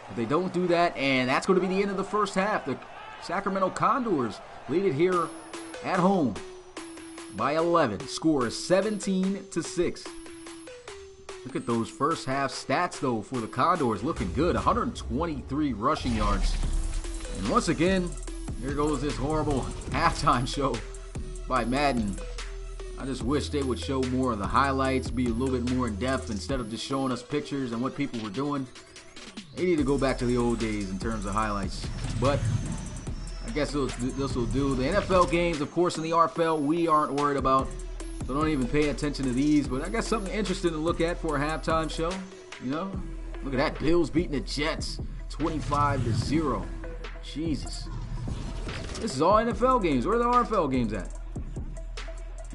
S1: But they don't do that, and that's going to be the end of the first half. The Sacramento Condors lead it here at home by 11. Score is 17-6. Look at those first half stats, though, for the Condors. Looking good. 123 rushing yards. And once again, here goes this horrible halftime show by Madden. I just wish they would show more of the highlights, be a little bit more in depth instead of just showing us pictures and what people were doing. They need to go back to the old days in terms of highlights. But I guess this will do. The NFL games, of course, in the RFL, we aren't worried about. So don't even pay attention to these. But I got something interesting to look at for a halftime show. You know, look at that. Bills beating the Jets 25-0. Jesus. This is all NFL games. Where are the RFL games at?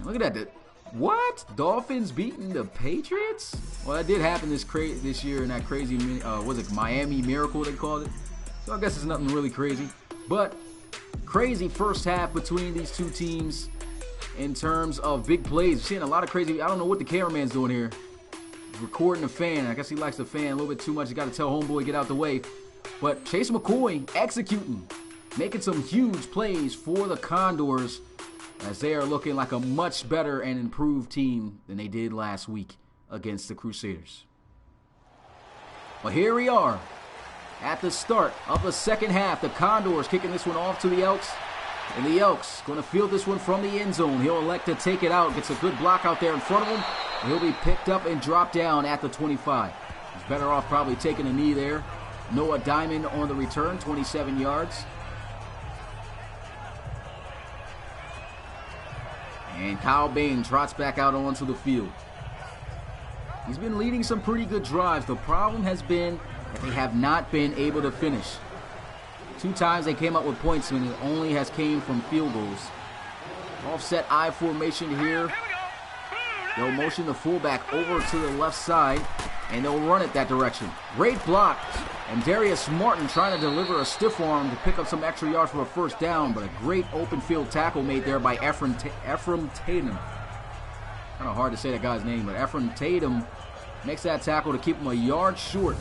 S1: Look at that. What? Dolphins beating the Patriots? Well, that did happen this year in that crazy, was it Miami Miracle they called it? So I guess it's nothing really crazy. But crazy first half between these two teams in terms of big plays. We're seeing a lot of crazy. I don't know what the cameraman's doing here. He's recording the fan. I guess he likes the fan a little bit too much. You got to tell homeboy get out the way. But Chase McCoy executing, making some huge plays for the Condors, as they are looking like a much better and improved team than they did last week against the Crusaders. Well, here we are at the start of the second half. The Condors kicking this one off to the Elks. And the Elks going to field this one from the end zone. He'll elect to take it out. Gets a good block out there in front of him. He'll be picked up and dropped down at the 25. He's better off probably taking a knee there. Noah Diamond on the return, 27 yards. And Kyle Bain trots back out onto the field. He's been leading some pretty good drives. The problem has been that they have not been able to finish. 2 times they came up with points, and it only has came from field goals. Offset I formation here. They'll motion the fullback over to the left side, and they'll run it that direction. Great block. And Darius Martin trying to deliver a stiff arm to pick up some extra yards for a first down, but a great open field tackle made there by Ephraim Tatum. Kind of hard to say that guy's name, but Ephraim Tatum makes that tackle to keep him a yard short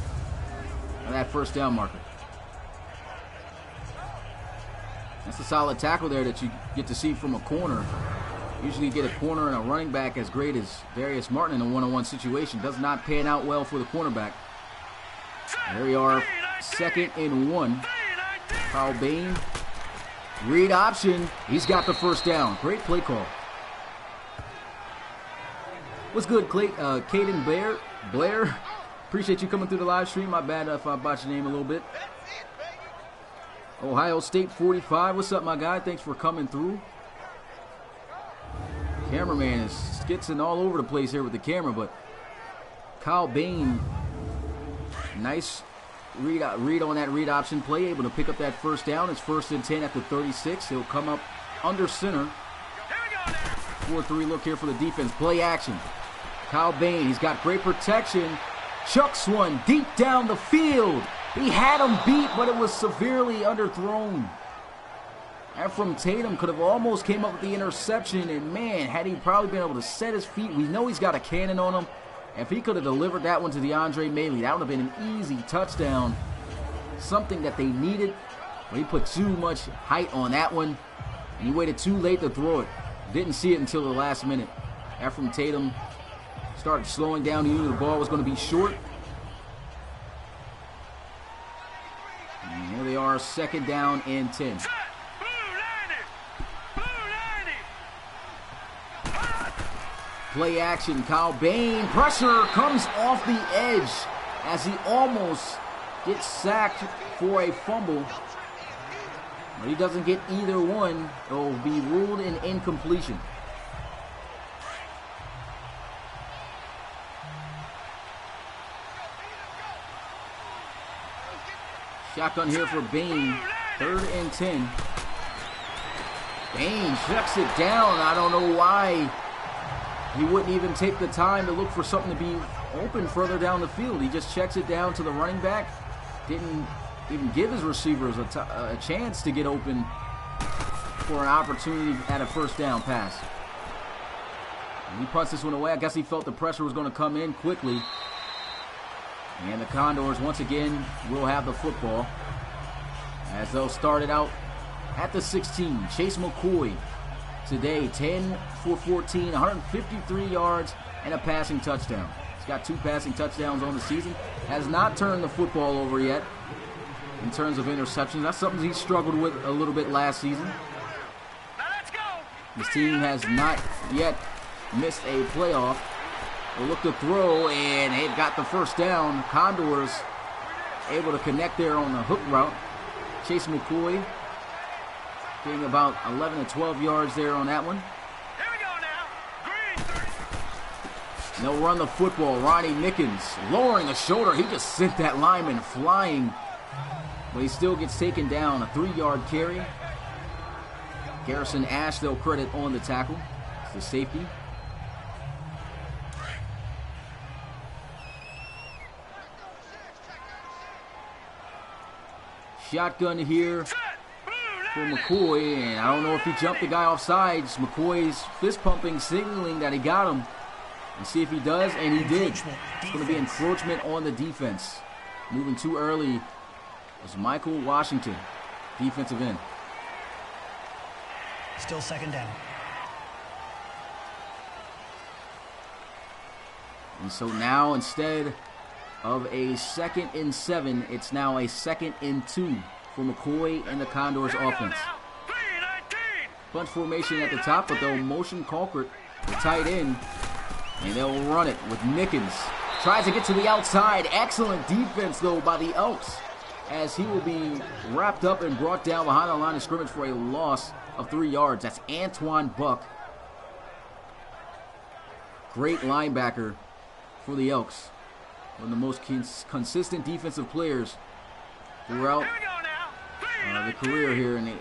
S1: of that first down marker. That's a solid tackle there that you get to see from a corner. Usually you get a corner and a running back as great as Darius Martin in a one-on-one situation. Does not pan out well for the cornerback. There we are, 2nd and 1. Kyle Bain, read option. He's got the first down. Great play call. What's good, Caden Blair? Appreciate you coming through the live stream. My bad if I botched your name a little bit. Ohio State 45. What's up, my guy? Thanks for coming through. Cameraman is skitzing all over the place here with the camera, but Kyle Bain, nice read on that read option play, able to pick up that first down. It's 1st and 10 at the 36. He'll come up under center. 4-3 look here for the defense. Play action. Kyle Bain, he's got great protection. Chucks one deep down the field. He had him beat, but it was severely underthrown. Ephraim Tatum could have almost came up with the interception, and man, had he probably been able to set his feet. We know he's got a cannon on him. If he could have delivered that one to DeAndre Maley, that would have been an easy touchdown. Something that they needed, but he put too much height on that one, and he waited too late to throw it. Didn't see it until the last minute. Ephraim Tatum started slowing down. He knew the ball was going to be short. And here they are, 2nd down and 10. Play action, Kyle Bain. Pressure comes off the edge as he almost gets sacked for a fumble. But he doesn't get either one. It will be ruled an incompletion. Shotgun here for Bain. 3rd and 10. Bain checks it down. I don't know why he wouldn't even take the time to look for something to be open further down the field. He just checks it down to the running back. Didn't even give his receivers a chance to get open for an opportunity at a first down pass. And he punts this one away. I guess he felt the pressure was going to come in quickly. And the Condors, once again, will have the football as they'll start it out at the 16. Chase McCoy today, 10 for 14, 153 yards, and a passing touchdown. He's got 2 passing touchdowns on the season. Has not turned the football over yet in terms of interceptions. That's something he struggled with a little bit last season.
S2: Now let's go.
S1: His team has not yet missed a playoff. They look to throw, and they've got the first down. Condors able to connect there on the hook route. Chase McCoy getting about 11 to 12 yards there on that one.
S2: Here we go now. Green 30.
S1: And they'll run the football. Ronnie Mickens lowering a shoulder. He just sent that lineman flying, but he still gets taken down. A 3-yard carry. Garrison Ash, they'll credit on the tackle. It's the safety. Shotgun here for McCoy, and I don't know if he jumped the guy off sides. McCoy's fist pumping, signaling that he got him. And see if he does, and he did. It's going to be encroachment on the defense. Moving too early was Michael Washington, defensive end.
S3: Still 2nd down.
S1: And so now instead of a 2nd and 7, it's now a 2nd and 2 for McCoy and the Condors offense. Bunch formation at the top, but they'll motion Colquitt, the tight end, and they'll run it with Mickens. Tries to get to the outside. Excellent defense, though, by the Elks, as he will be wrapped up and brought down behind the line of scrimmage for a loss of 3 yards. That's Antoine Buck. Great linebacker for the Elks. One of the most consistent defensive players throughout the career here in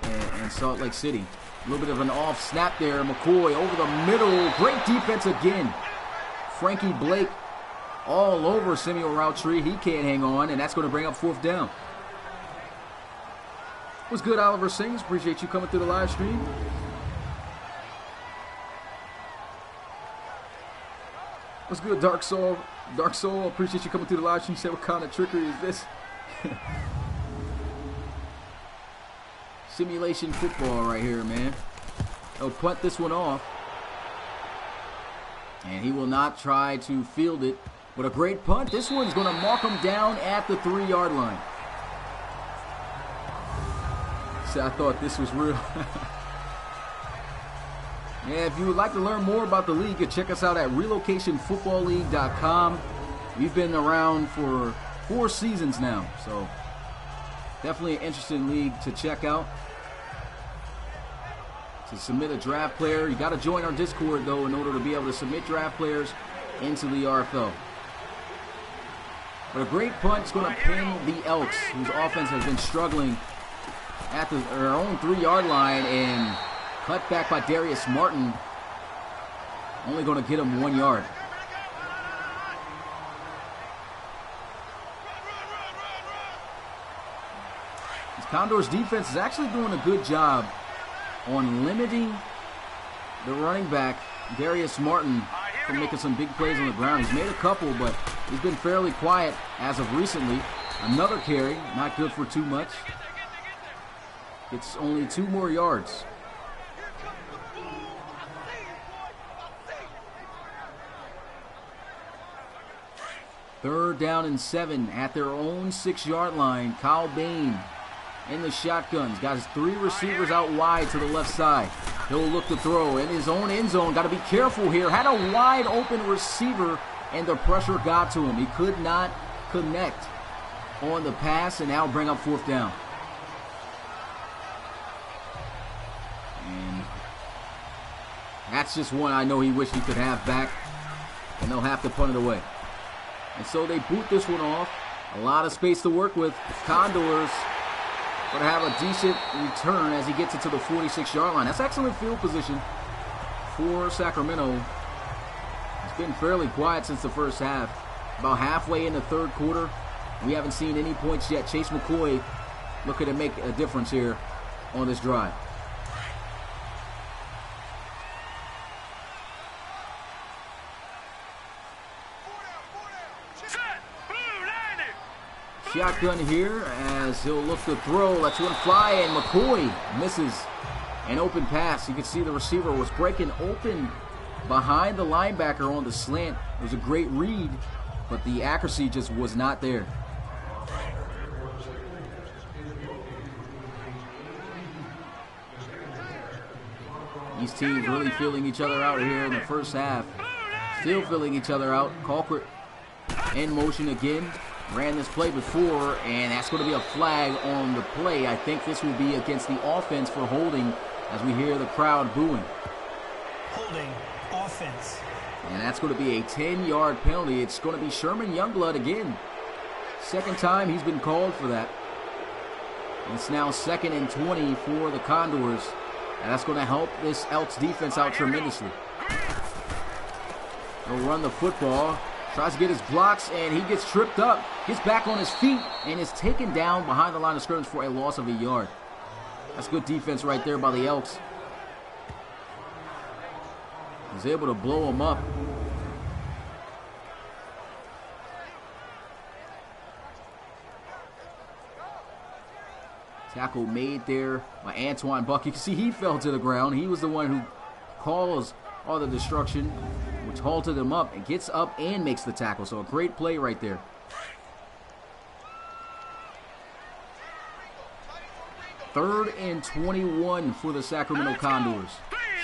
S1: Salt Lake City. A little bit of an off snap there. McCoy over the middle. Great defense again. Frankie Blake all over Samuel Roundtree. He can't hang on, and that's going to bring up 4th down. What's good, Oliver Sings? Appreciate you coming through the live stream. What's good, Dark Soul? Dark Soul, appreciate you coming through the live stream. Said, what kind of trickery is this? Simulation football right here, man. They'll punt this one off. And he will not try to field it. But a great punt. This one's going to mark him down at the 3-yard line. So I thought this was real. Yeah, if you would like to learn more about the league, you can check us out at relocationfootballleague.com. We've been around for 4 seasons now, so definitely an interesting league to check out. To submit a draft player, you got to join our Discord, though, in order to be able to submit draft players into the RFL. But a great punt is going to pin the Elks, whose offense has been struggling at their own 3-yard line, and cut back by Darius Martin. Only going to get him 1 yard. This Condors defense is actually doing a good job on limiting the running back, Darius Martin, from making some big plays on the ground. He's made a couple, but he's been fairly quiet as of recently. Another carry, not good for too much. It's only 2 more yards. Third down and 7 at their own 6-yard line. Kyle Bain in the shotgun. He's got his 3 receivers out wide to the left side. He'll look to throw in his own end zone. Got to be careful here. Had a wide open receiver, and the pressure got to him. He could not connect on the pass, and now bring up 4th down. And that's just one I know he wished he could have back, and they'll have to punt it away. And so they boot this one off. A lot of space to work with. Condors going to have a decent return as he gets it to the 46-yard line. That's excellent field position for Sacramento. It's been fairly quiet since the first half. About halfway in the third quarter, we haven't seen any points yet. Chase McCoy looking to make a difference here on this drive. Shotgun here as he'll look to throw. That's one fly, and McCoy misses an open pass. You can see the receiver was breaking open behind the linebacker on the slant. It was a great read, but the accuracy just was not there. These teams really feeling each other out here in the first half. Still feeling each other out. Colquitt in motion again. Ran this play before, and that's going to be a flag on the play. I think this will be against the offense for holding as we hear the crowd booing.
S3: Holding offense.
S1: And that's going to be a 10-yard penalty. It's going to be Sherman Youngblood again. Second time he's been called for that. And it's now 2nd and 20 for the Condors. And that's going to help this Elks defense out tremendously. They'll run the football. Tries to get his blocks, and he gets tripped up. Gets back on his feet, and is taken down behind the line of scrimmage for a loss of a yard. That's good defense right there by the Elks. He's able to blow him up. Tackle made there by Antoine Buck. You can see he fell to the ground. He was the one who caused all the destruction, which halted him up, and gets up and makes the tackle. So a great play right there. Third and 21 for the Sacramento Condors.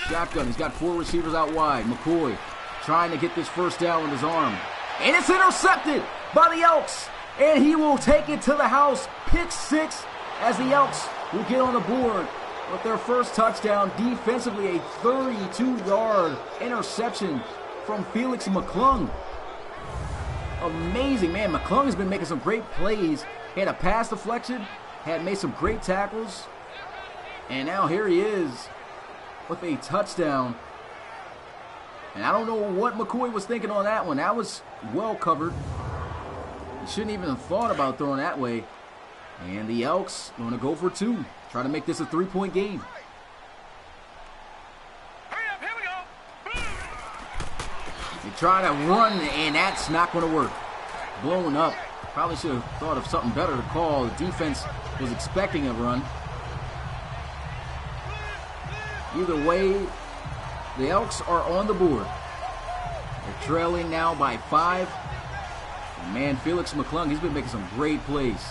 S1: Shotgun. He's got 4 receivers out wide. McCoy trying to get this first down with his arm. And it's intercepted by the Elks. And he will take it to the house. Pick 6 as the Elks will get on the board with their first touchdown. Defensively, a 32-yard interception from Felix McClung. Amazing, man. McClung has been making some great plays. He had a pass deflection, had made some great tackles, and now here he is with a touchdown. And I don't know what McCoy was thinking on that one. That was well covered. He shouldn't even have thought about throwing that way. And the Elks going to go for 2. Try to make this a 3-point game. They try to run, and that's not going to work. Blown up. Probably should have thought of something better to call. The defense was expecting a run. Either way, the Elks are on the board. They're trailing now by 5. And man, Felix McClung, he's been making some great plays.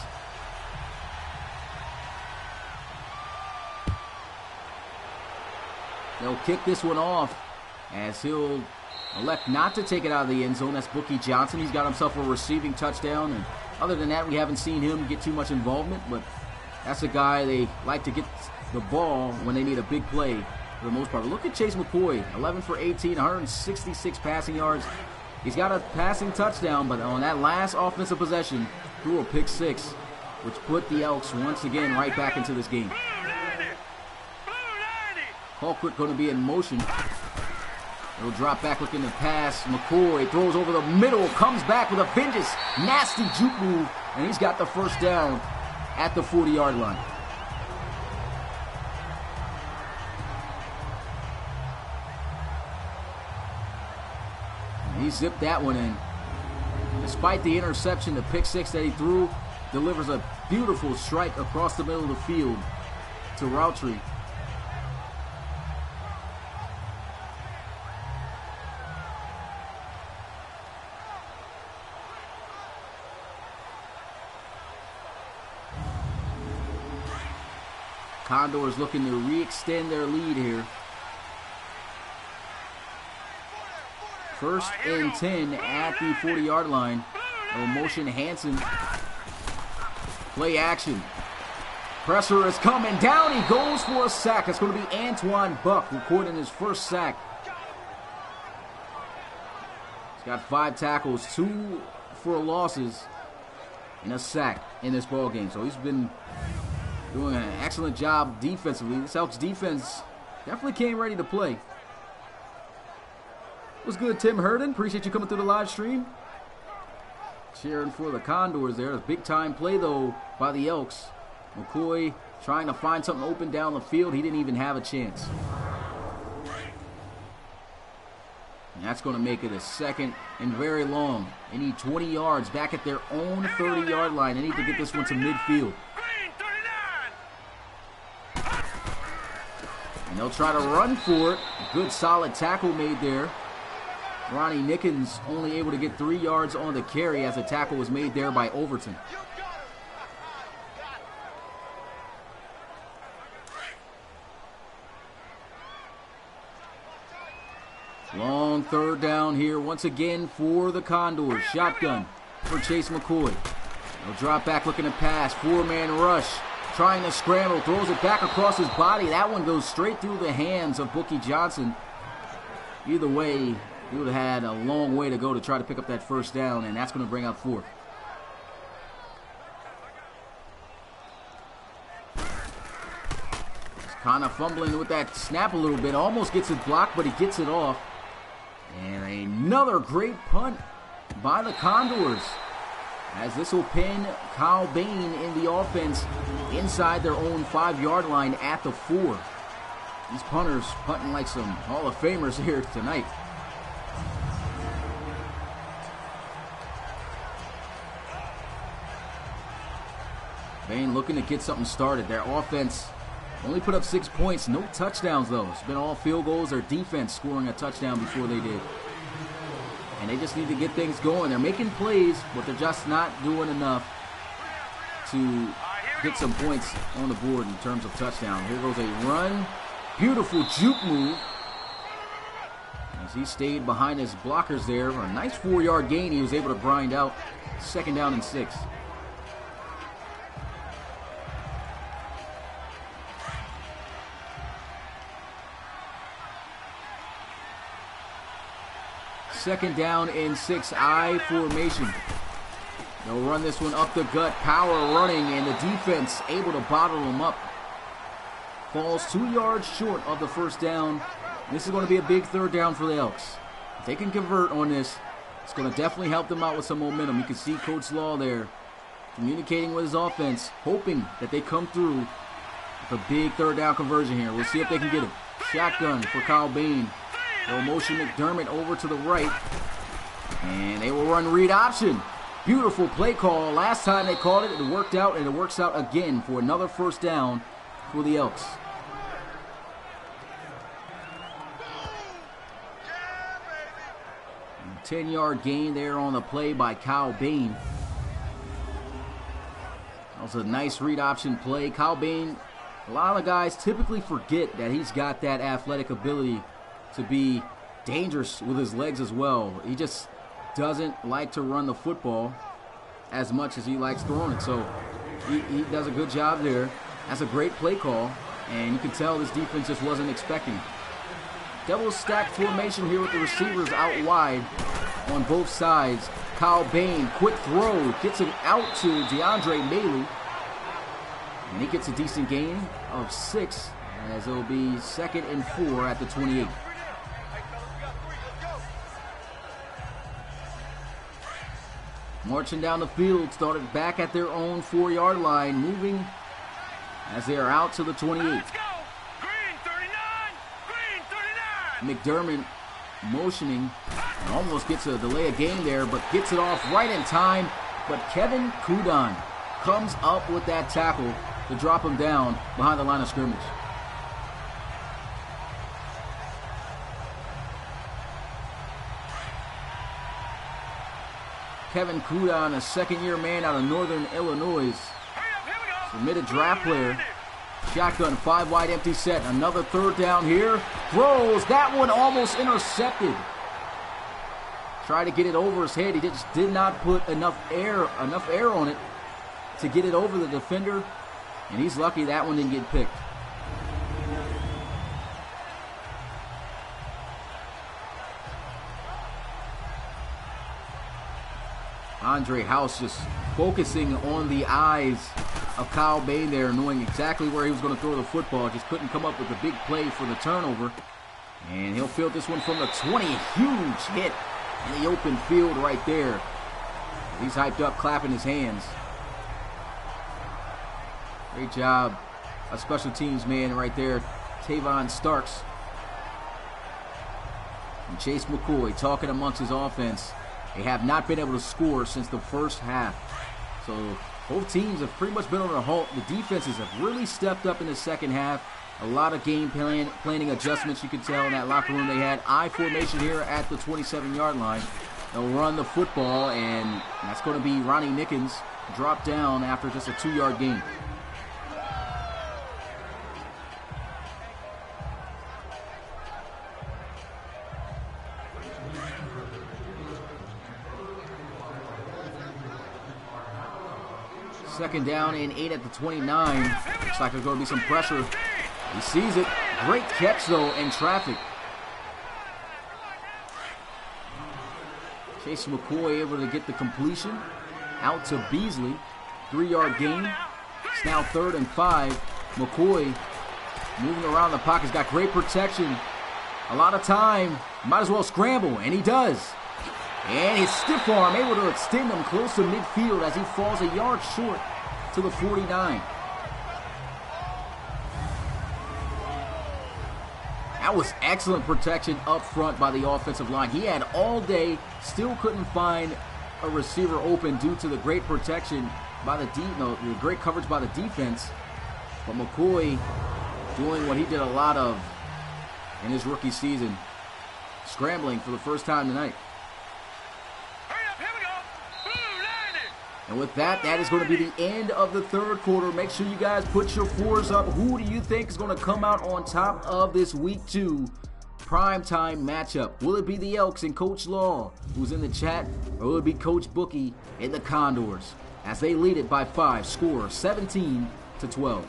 S1: They'll kick this one off as he'll elect not to take it out of the end zone. That's Bookie Johnson. He's got himself a receiving touchdown. And other than that, we haven't seen him get too much involvement. But that's a guy they like to get the ball when they need a big play for the most part. But look at Chase McCoy. 11 for 18, 166 passing yards. He's got a passing touchdown, but on that last offensive possession, threw a pick 6, which put the Elks once again right back into this game. Colquitt going to be in motion. He'll drop back looking to pass. McCoy throws over the middle, comes back with a vengeance. Nasty juke move, and he's got the first down at the 40-yard line. And he zipped that one in. Despite the interception, the pick 6 that he threw delivers a beautiful strike across the middle of the field to Routry. Condors looking to re-extend their lead here. First and 10 at the 40-yard line. No motion, Hansen. Play action. Pressure is coming down. He goes for a sack. It's going to be Antoine Buck recording his first sack. He's got 5 tackles, 2 for losses. and a sack in this ball game. So he's been doing an excellent job defensively. This Elks defense definitely came ready to play. What's good, Tim Herden? Appreciate you coming through the live stream. Cheering for the Condors there. A big-time play, though, by the Elks. McCoy trying to find something open down the field. He didn't even have a chance. And that's going to make it a second and very long. They need 20 yards back at their own 30-yard line. They need to get this one to midfield. And they'll try to run for it. A good, solid tackle made there. Ronnie Nickens only able to get 3 yards on the carry as the tackle was made there by Overton. Long third down here once again for the Condors. Shotgun for Chase McCoy. They'll drop back looking to pass. Four-man rush. Trying to scramble. Throws it back across his body. That one goes straight through the hands of Bookie Johnson. Either way, he would have had a long way to go to try to pick up that first down, and that's going to bring out fourth. He's kind of fumbling with that snap a little bit. Almost gets it blocked, but he gets it off. And another great punt by the Condors, as this will pin Kyle Bain in the offense inside their own 5-yard line at the 4. These punters punting like some Hall of Famers here tonight. Bain looking to get something started. Their offense only put up 6 points. No touchdowns, though. It's been all field goals. Their defense scoring a touchdown before they did. And they just need to get things going. They're making plays, but they're just not doing enough to get some points on the board in terms of touchdown. Here goes a run. Beautiful juke move. As he stayed behind his blockers there. A nice 4-yard gain he was able to grind out. 2nd down and 6. Second down and 6, I formation. They'll run this one up the gut. Power running, and the defense able to bottle them up. Falls 2 yards short of the first down. This is going to be a big third down for the Elks. If they can convert on this, it's going to definitely help them out with some momentum. You can see Coach Law there communicating with his offense, hoping that they come through with a big third down conversion here. We'll see if they can get it. Shotgun for Kyle Bain. They'll motion McDermott over to the right. And they will run read option. Beautiful play call. Last time they called it, it worked out, and it works out again for another first down for the Elks. And 10-yard gain there on the play by Kyle Bain. That was a nice read option play. Kyle Bain, a lot of guys typically forget that he's got that athletic ability to be dangerous with his legs as well. He just doesn't like to run the football as much as he likes throwing it. So he does a good job there. That's a great play call, and you can tell this defense just wasn't expecting it. Double stack formation here with the receivers out wide on both sides. Kyle Bain, quick throw, gets it out to DeAndre Maley. And he gets a decent gain of 6, as it'll be 2nd and 4 at the 28. Marching down the field, started back at their own 4-yard line, moving as they are out to the 28.
S2: Let's go. Green 39.
S1: McDermott motioning and almost gets a delay of game there, but gets it off right in time. But Kevin Kudon comes up with that tackle to drop him down behind the line of scrimmage. Kevin Kudon, a second-year man out of Northern Illinois. Submitted draft player. Shotgun, 5 wide empty set. Another third down here. Throws. That one almost intercepted. Tried to get it over his head. He just did not put enough air on it to get it over the defender. And he's lucky that one didn't get picked. Andre House just focusing on the eyes of Kyle Bain there, knowing exactly where he was going to throw the football. Just couldn't come up with a big play for the turnover. And he'll field this one from the 20. Huge hit in the open field right there. He's hyped up, clapping his hands. Great job. A special teams man right there, Tavon Starks. And Chase McCoy talking amongst his offense. They have not been able to score since the first half. So both teams have pretty much been on a halt. The defenses have really stepped up in the second half. A lot of game planning adjustments, you could tell, in that locker room. They had I formation here at the 27-yard line. They'll run the football, and that's going to be Ronnie Nickens dropped down after just a 2-yard gain. Second down and 8 at the 29. Looks like there's going to be some pressure. He sees it. Great catch, though, in traffic. Chase McCoy able to get the completion out to Beasley. 3-yard gain. It's now 3rd and 5. McCoy moving around the pocket. He's got great protection. A lot of time. Might as well scramble, and he does. And his stiff arm able to extend him close to midfield as he falls a yard short to the 49. That was excellent protection up front by the offensive line. He had all day, still couldn't find a receiver open due to the great protection by the great coverage by the defense. But McCoy doing what he did a lot of in his rookie season, scrambling for the first time tonight. And with that, that is going to be the end of the third quarter. Make sure you guys put your fours up. Who do you think is going to come out on top of this Week 2 primetime matchup? Will it be the Elks and Coach Law, who's in the chat, or will it be Coach Bookie and the Condors, as they lead it by 5, score 17-12.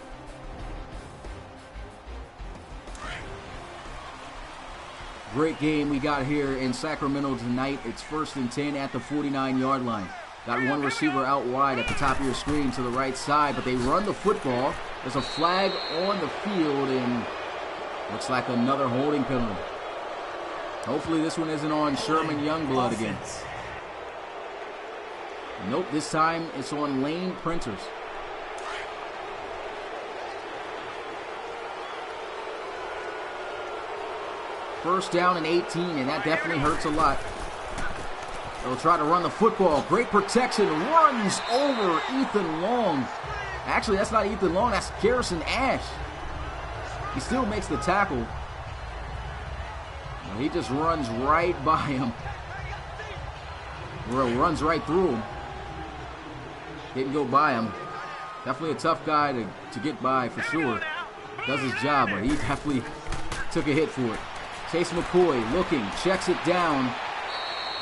S1: Great game we got here in Sacramento tonight. It's 1st and 10 at the 49-yard line. Got one receiver out wide at the top of your screen to the right side, but they run the football. There's a flag on the field, and looks like another holding penalty. Hopefully this one isn't on Sherman Youngblood again. Nope, this time it's on Lane Printers. First down and 18, and that definitely hurts a lot. They'll try to run the football. Great protection. Runs over Ethan Long. Actually, that's not Ethan Long. That's Garrison Ash. He still makes the tackle. He just runs right by him. Or runs right through him. Didn't go by him. Definitely a tough guy to get by for sure. Does his job, but he definitely took a hit for it. Chase McCoy looking. Checks it down.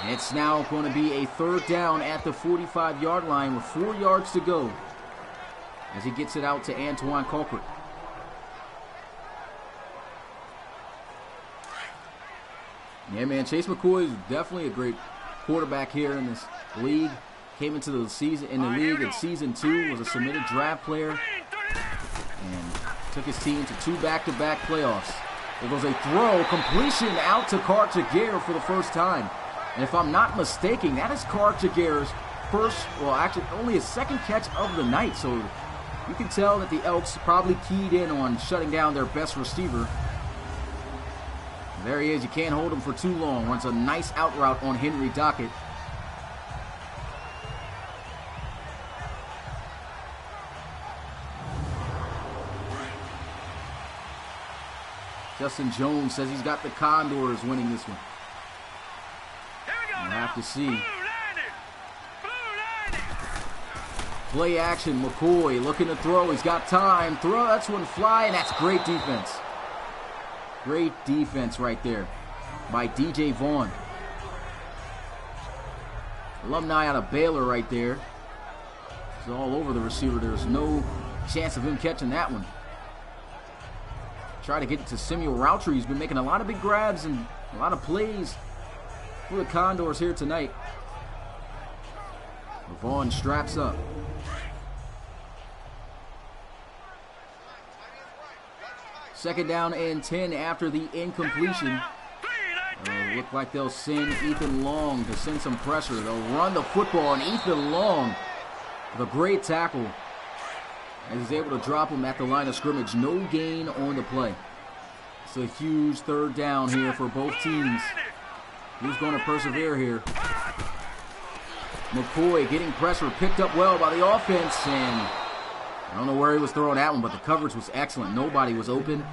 S1: It's now going to be a 3rd down at the 45-yard line with 4 yards to go as he gets it out to Antoine Culprit. Yeah, man, Chase McCoy is definitely a great quarterback here in this league. Came into the season in the league in season 2, was a submitted draft player, and took his team to 2 back-to-back playoffs. There goes a throw, completion out to Car Jaguar for the first time. And if I'm not mistaken, that is Car Jaguar's only his 2nd catch of the night. So you can tell that the Elks probably keyed in on shutting down their best receiver. And there he is. You can't hold him for too long. Runs a nice out route on Henry Dockett. Justin Jones says he's got the Condors winning this one. We'll have to see. Play action. McCoy looking to throw. He's got time. Throw. That's one fly, and that's great defense. Great defense right there by DJ Vaughn. Alumni out of Baylor right there. He's all over the receiver. There's no chance of him catching that one. Try to get it to Samuel Routry. He's been making a lot of big grabs and a lot of plays for the Condors here tonight. Vaughn straps up. Second down and 10 after the incompletion. Look like they'll send Ethan Long to send some pressure. They'll run the football, and Ethan Long with a great tackle. And he's able to drop him at the line of scrimmage. No gain on the play. It's a huge third down here for both teams. Who's going to persevere here? McCoy getting pressure, picked up well by the offense, and I don't know where he was throwing that one, but the coverage was excellent. Nobody was open,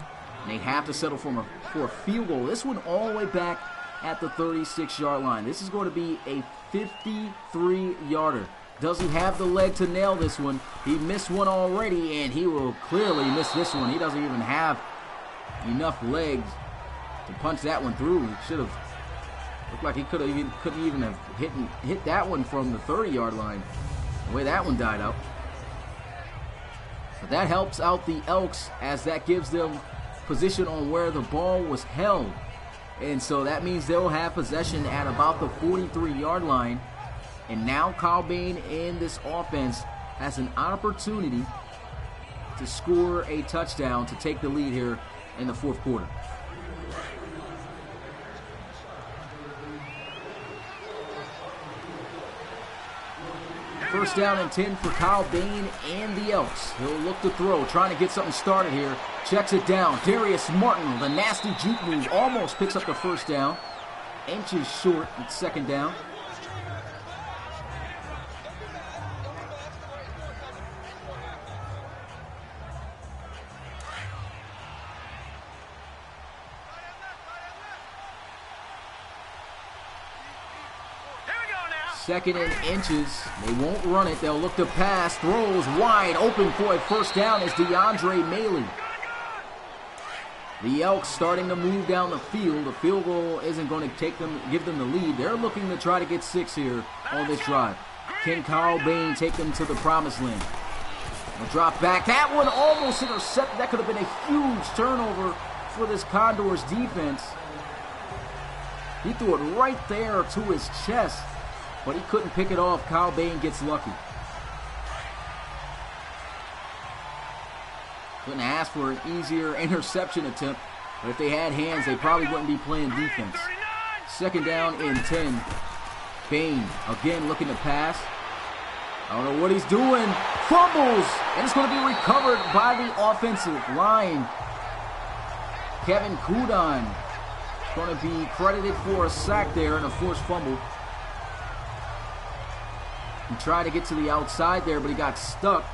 S1: and they have to settle for a field goal. This one all the way back at the 36-yard line. This is going to be a 53-yarder. Doesn't have the leg to nail this one. He missed one already, and he will clearly miss this one. He doesn't even have enough legs to punch that one through. He should have looked like he couldn't even have hit that one from the 30-yard line. The way that one died out. But that helps out the Elks, as that gives them position on where the ball was held. And so that means they'll have possession at about the 43-yard line. And now Kyle Bain in this offense has an opportunity to score a touchdown to take the lead here in the fourth quarter. First down and 10 for Kyle Bain and the Elks. He'll look to throw, trying to get something started here. Checks it down. Darius Martin, the nasty juke move, almost picks up the first down. Inches short at second down. Second and inches. They won't run it. They'll look to pass. Throws wide open for a first down is DeAndre Maley. The Elks starting to move down the field. The field goal isn't going to give them the lead. They're looking to try to get 6 here on this drive. Can Kyle Bain take them to the promised land? A drop back. That one almost intercepted. That could have been a huge turnover for this Condors defense. He threw it right there to his chest, but he couldn't pick it off. Kyle Bain gets lucky. Couldn't ask for an easier interception attempt, but if they had hands, they probably wouldn't be playing defense. Second down and 10. Bain again looking to pass. I don't know what he's doing. Fumbles, and it's going to be recovered by the offensive line. Kevin Kudon is going to be credited for a sack there and a forced fumble. He tried to get to the outside there, but he got stuck.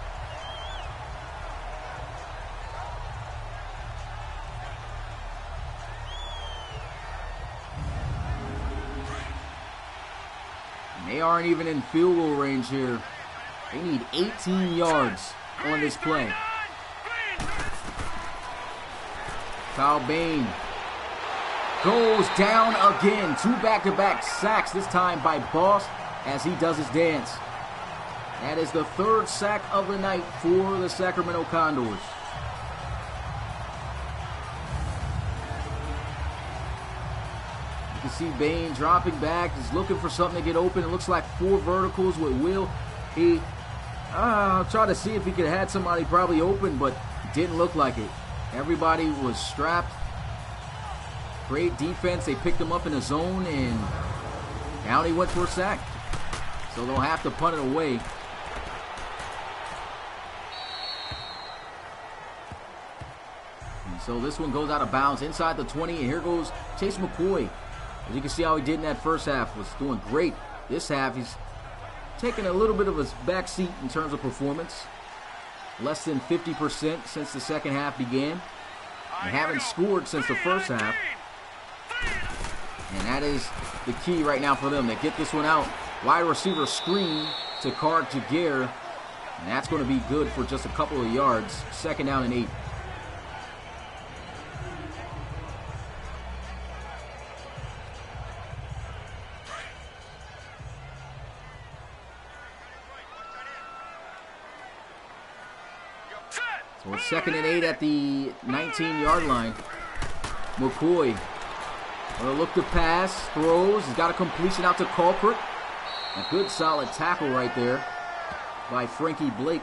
S1: And they aren't even in field goal range here. They need 18 yards on this play. Kyle Bain goes down again. 2 back-to-back sacks, this time by Boss as he does his dance. That is the 3rd sack of the night for the Sacramento Condors. You can see Bain dropping back. He's looking for something to get open. It looks like 4 verticals with Will. He tried to see if he could have had somebody probably open, but didn't look like it. Everybody was strapped. Great defense. They picked him up in the zone, and down he went for a sack. So they'll have to punt it away. And so this one goes out of bounds inside the 20, and here goes Chase McCoy. As you can see how he did in that first half, was doing great. This half, he's taking a little bit of a backseat in terms of performance. Less than 50% since the second half began. And haven't scored since the first half. And that is the key right now for them. They get this one out. Wide receiver screen to Cart Jaguar. And that's going to be good for just a couple of yards. Second down and 8. So it's second and 8 at the 19-yard line. McCoy will look to pass, throws. He's got a completion out to Colquitt. A good solid tackle right there by Frankie Blake.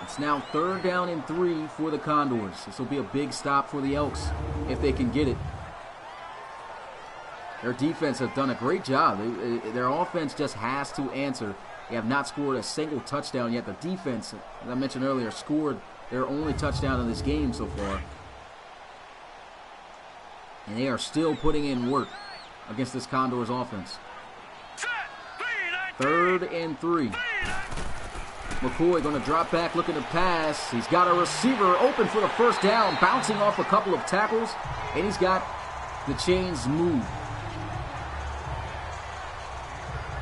S1: It's now 3rd down and 3 for the Condors. This will be a big stop for the Elks if they can get it. Their defense has done a great job. Their offense just has to answer. They have not scored a single touchdown yet. The defense, as I mentioned earlier, scored their only touchdown in this game so far. And they are still putting in work against this Condors offense. 3rd and 3. McCoy going to drop back, looking to pass. He's got a receiver open for the first down, bouncing off a couple of tackles, and he's got the chains moved.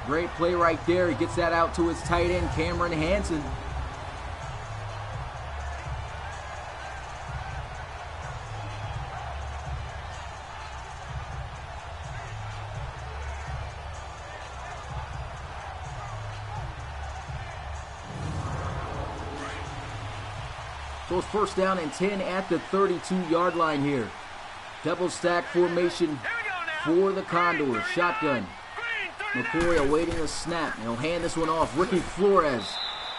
S1: Great play right there. He gets that out to his tight end, Cameron Hansen. So it's 1st down and 10 at the 32-yard line here. Double stack formation for the Condors. Shotgun. McCoy awaiting a snap. He'll hand this one off. Ricky Flores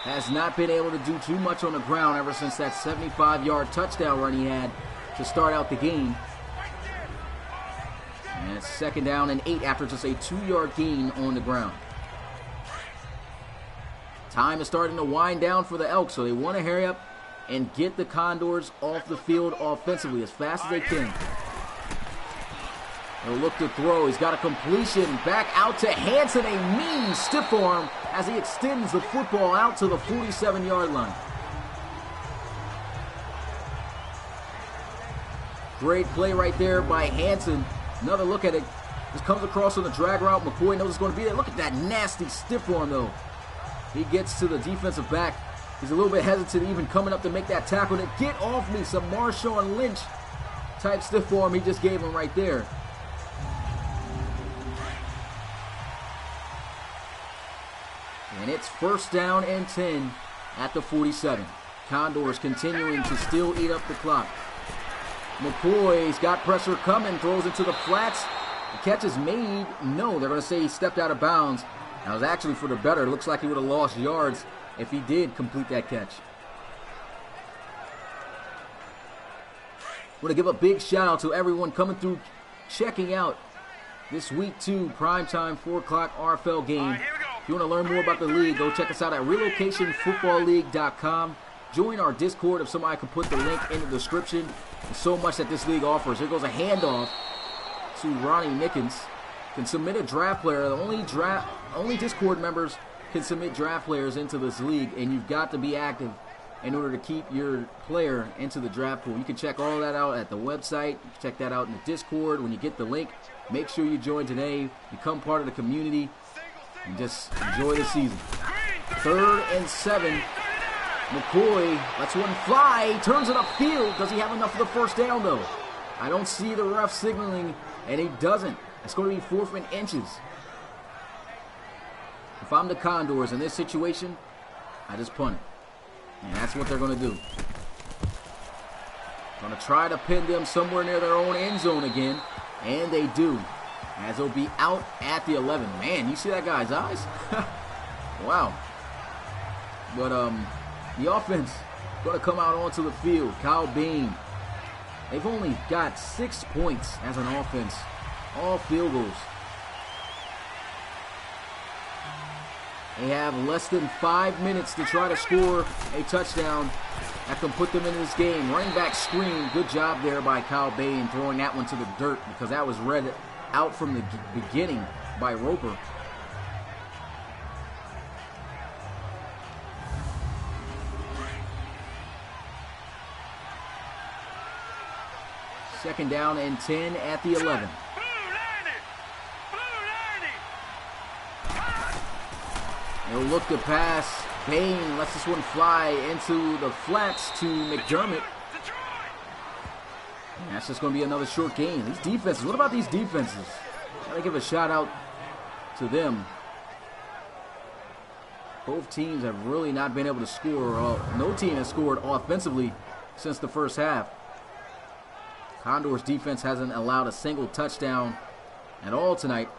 S1: has not been able to do too much on the ground ever since that 75-yard touchdown run he had to start out the game. And it's 2nd down and 8 after just a 2-yard gain on the ground. Time is starting to wind down for the Elks, so they want to hurry up and get the Condors off the field offensively as fast as they can. He'll look to throw. He's got a completion. Back out to Hansen. A mean stiff arm as he extends the football out to the 47-yard line. Great play right there by Hansen. Another look at it. This comes across on the drag route. McCoy knows it's going to be there. Look at that nasty stiff arm, though. He gets to the defensive back. He's a little bit hesitant even coming up to make that tackle. To get off me, some Marshawn Lynch type stiff arm he just gave him right there. And it's 1st down and 10 at the 47. Condors continuing to still eat up the clock. McCoy's got pressure coming, throws it to the flats. The catch is made. No, they're going to say he stepped out of bounds. That was actually for the better. It looks like he would have lost yards if he did complete that catch. I want to give a big shout out to everyone coming through, checking out this week 2 primetime 4 o'clock RFL game. If you want to learn more about the league, go check us out at relocationfootballleague.com. Join our Discord if somebody can put the link in the description. There's so much that this league offers. Here goes a handoff to Ronnie Nickens. Can submit a draft player. The only Discord members can submit draft players into this league, and you've got to be active in order to keep your player into the draft pool. You can check all that out at the website. Check that out in the Discord. When you get the link, make sure you join today, become part of the community, and just enjoy the season. 3rd and 7. McCoy lets one fly, turns it upfield. Does he have enough for the first down, though? I don't see the ref signaling, and he doesn't. It's going to be 4th and inches. If I'm the Condors in this situation, I just punt it. And that's what they're going to do. Going to try to pin them somewhere near their own end zone again. And they do. As they'll be out at the 11. Man, you see that guy's eyes? Wow. But the offense going to come out onto the field. Kyle Bain. They've only got 6 points as an offense. All field goals. They have less than 5 minutes to try to score a touchdown that can put them in this game. Running back screen. Good job there by Kyle Bain throwing that one to the dirt because that was read out from the beginning by Roper. Second down and 10 at the 11. They'll look to pass. Bain lets this one fly into the flats to McDermott. And that's just going to be another short gain. These defenses, what about these defenses? Gotta give a shout out to them. Both teams have really not been able to score. No team has scored offensively since the first half. Condors defense hasn't allowed a single touchdown at all tonight.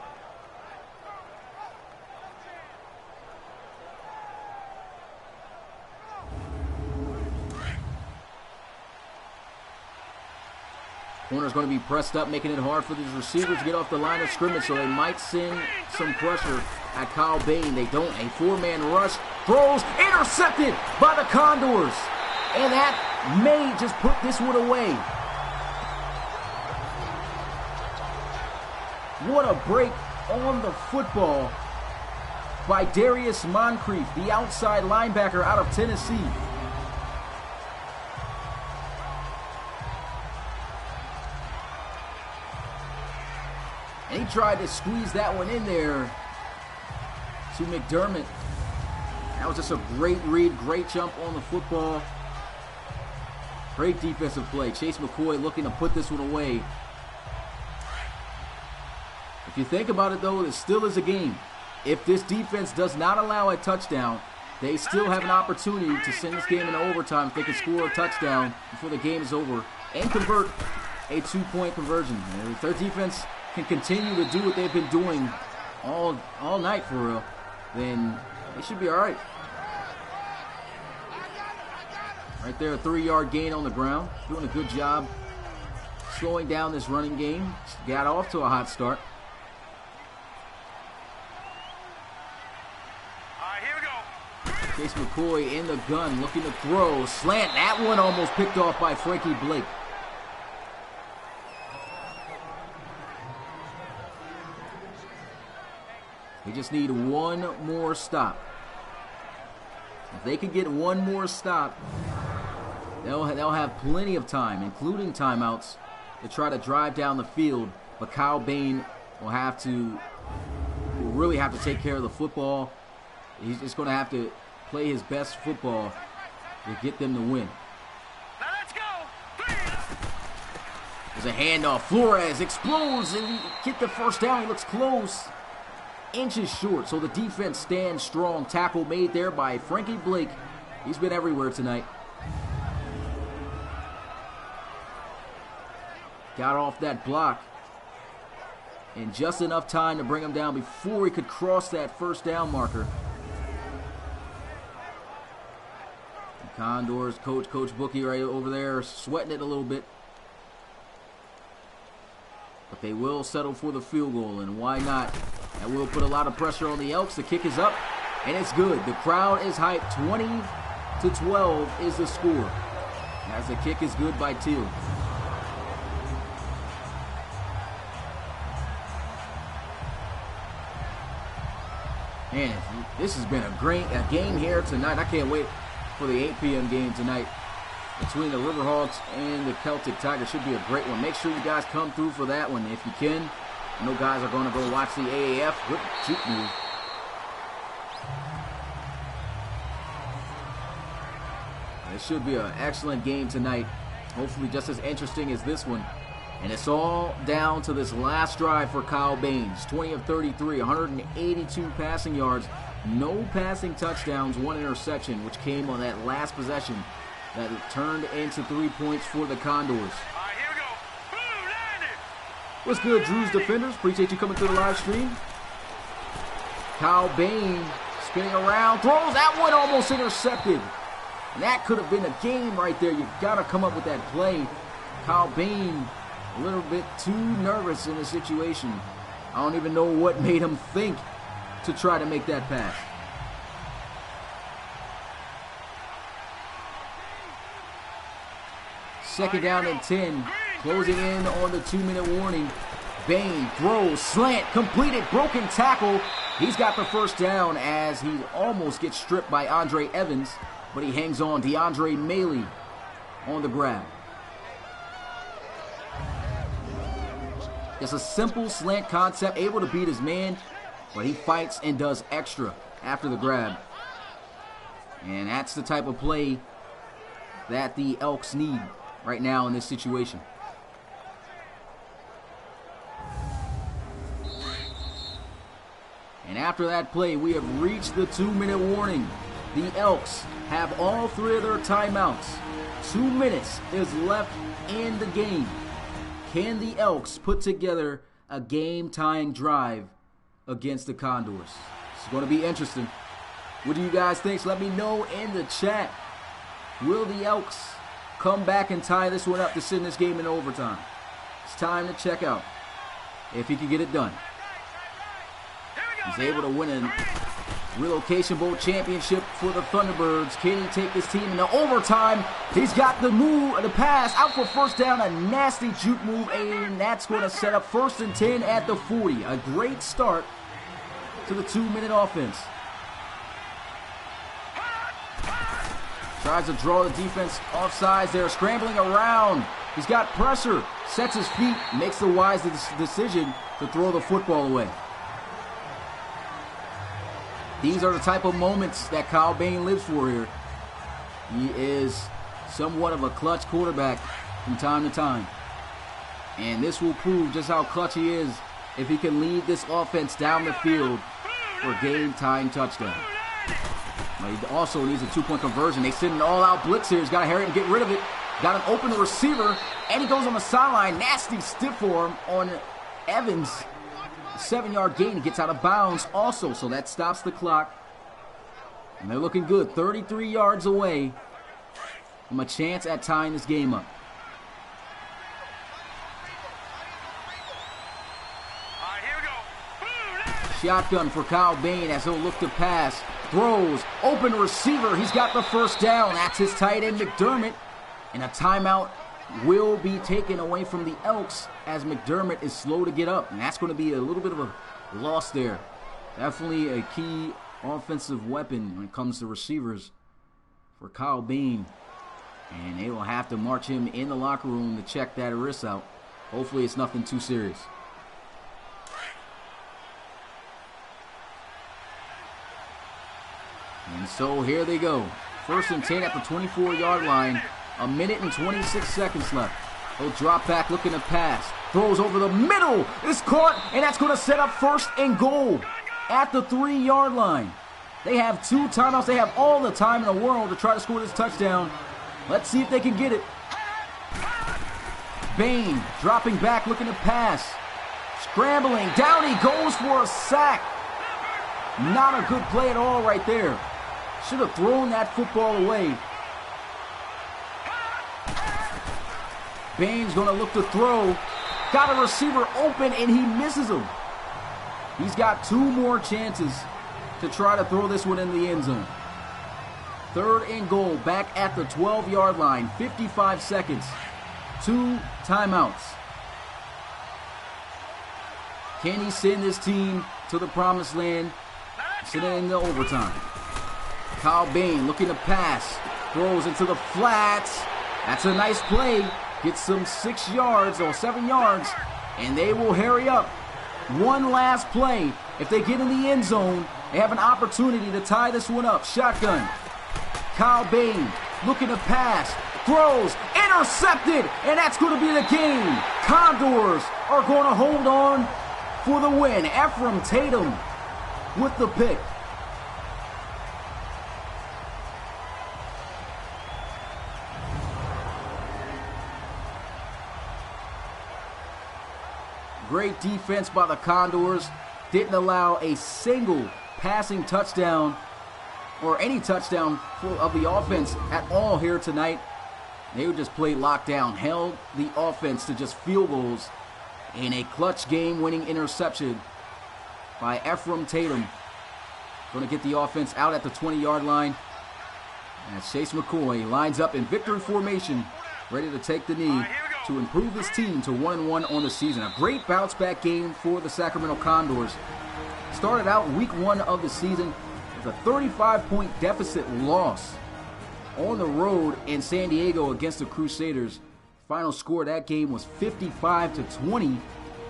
S1: Corner's going to be pressed up, making it hard for these receivers to get off the line of scrimmage, so they might send some pressure at Kyle Bain. They don't. A four-man rush. Throws. Intercepted by the Condors. And that may just put this one away. What a break on the football by Darius Moncrief, the outside linebacker out of Tennessee. And he tried to squeeze that one in there to McDermott. That was just a great read, great jump on the football. Great defensive play. Chase McCoy looking to put this one away. If you think about it, though, it still is a game. If this defense does not allow a touchdown, they still have an opportunity to send this game into overtime if they can score a touchdown before the game is over and convert a two-point conversion. And if their defense can continue to do what they've been doing all night for real, then they should be all right. Right there, a 3-yard gain on the ground. Doing a good job slowing down this running game. Got off to a hot start. Chase McCoy in the gun, looking to throw. Slant, that one almost picked off by Frankie Blake. They just need one more stop. If they can get one more stop, they'll have plenty of time, including timeouts, to try to drive down the field. But Kyle Bain will really have to take care of the football. He's just going to have to play his best football to get them to win.
S2: Now let's go.
S1: There's a handoff. Flores explodes and get the first down. He looks close. Inches short, so the defense stands strong. Tackle made there by Frankie Blake. He's been everywhere tonight. Got off that block in just enough time to bring him down before he could cross that first down marker. The Condors, Coach Bookie right over there, sweating it a little bit. But they will settle for the field goal, and why not? That will put a lot of pressure on the Elks. The kick is up, and it's good. The crowd is hyped. 20-12 is the score, as the kick is good by Teal. Man, this has been a game here tonight. I can't wait for the 8 p.m. game tonight between the Riverhawks and the Celtic Tigers. Should be a great one. Make sure you guys come through for that one if you can. I know guys are going to go watch the AAF. Good juke move. It should be an excellent game tonight. Hopefully just as interesting as this one. And it's all down to this last drive for Kyle Baines. 20 of 33, 182 passing yards, no passing touchdowns, 1 interception, which came on that last possession that turned into 3 points for the Condors.
S2: All right, here we go. Boom, landed.
S1: What's good, Drew's Defenders? Appreciate you coming through the live stream. Kyle Bain spinning around, throws that one almost intercepted. And that could have been a game right there. You've got to come up with that play. Kyle Bain a little bit too nervous in the situation. I don't even know what made him think to try to make that pass. Second down and 10. Closing in on the 2-minute warning. Bain throws, slant, completed, broken tackle. He's got the first down as he almost gets stripped by Andre Evans, but he hangs on. DeAndre Maley on the grab. It's a simple slant concept, able to beat his man, but he fights and does extra after the grab. And that's the type of play that the Elks need right now in this situation. And after that play, we have reached the 2-minute warning. The Elks have all 3 of their timeouts. 2 minutes is left in the game. Can the Elks put together a game-tying drive against the Condors? It's going to be interesting. What do you guys think? Let me know in the chat. Will the Elks come back and tie this one up to send this game in overtime? It's time to check out if he can get it done. He's able to win a Relocation Bowl championship for the Thunderbirds. Can he take his team into overtime? He's got the pass out for first down, a nasty juke move, and that's going to set up 1st and 10 at the 40. A great start to the 2-minute offense. Tries to draw the defense offsides. They're scrambling around. He's got pressure, sets his feet, makes the wise decision to throw the football away. These are the type of moments that Kyle Bain lives for here. He is somewhat of a clutch quarterback from time to time. And this will prove just how clutch he is if he can lead this offense down the field for a game-time touchdown. But he also needs a 2-point conversion. They send an all-out blitz here. He's got to hurry and get rid of it. Got an open receiver, and he goes on the sideline. Nasty stiff arm on Evans. 7-yard gain. He gets out of bounds also, so that stops the clock. And they're looking good. 33 yards away from a chance at tying this game up.
S2: All right, here we go.
S1: Shotgun for Kyle Bain as he'll look to pass. Throws. Open receiver. He's got the first down. That's his tight end, McDermott. And a timeout will be taken away from the Elks as McDermott is slow to get up. And that's going to be a little bit of a loss there. Definitely a key offensive weapon when it comes to receivers for Kyle Bain. And they will have to march him in the locker room to check that wrist out. Hopefully it's nothing too serious. And so here they go. 1st and 10 at the 24-yard line. 1 minute and 26 seconds left. He'll drop back looking to pass. Throws over the middle. It's caught, and that's going to set up 1st and goal at the 3-yard line. They have 2 timeouts. They have all the time in the world to try to score this touchdown. Let's see if they can get it. Bain dropping back looking to pass. Scrambling. Down he goes for a sack. Not a good play at all right there. Should have thrown that football away. Bain's going to look to throw. Got a receiver open, and he misses him. He's got 2 more chances to try to throw this one in the end zone. 3rd and goal, back at the 12-yard line. 55 seconds. 2 timeouts. Can he send this team to the promised land? Send it into overtime. Kyle Bain looking to pass. Throws into the flats. That's a nice play. Gets some 6 yards or 7 yards, and they will hurry up. One last play. If they get in the end zone, they have an opportunity to tie this one up. Shotgun. Kyle Bain looking to pass. Throws. Intercepted, and that's going to be the game. Condors are going to hold on for the win. Ephraim Tatum with the pick. Great defense by the Condors. Didn't allow a single passing touchdown or any touchdown of the offense at all here tonight. They would just play lockdown, held the offense to just field goals in a clutch game-winning interception by Ephraim Tatum. Going to get the offense out at the 20-yard line. As Chase McCoy lines up in victory formation, ready to take the knee to improve this team to 1-1 on the season. A great bounce-back game for the Sacramento Condors. Started out week 1 of the season with a 35-point deficit loss on the road in San Diego against the Crusaders. Final score of that game was 55-20.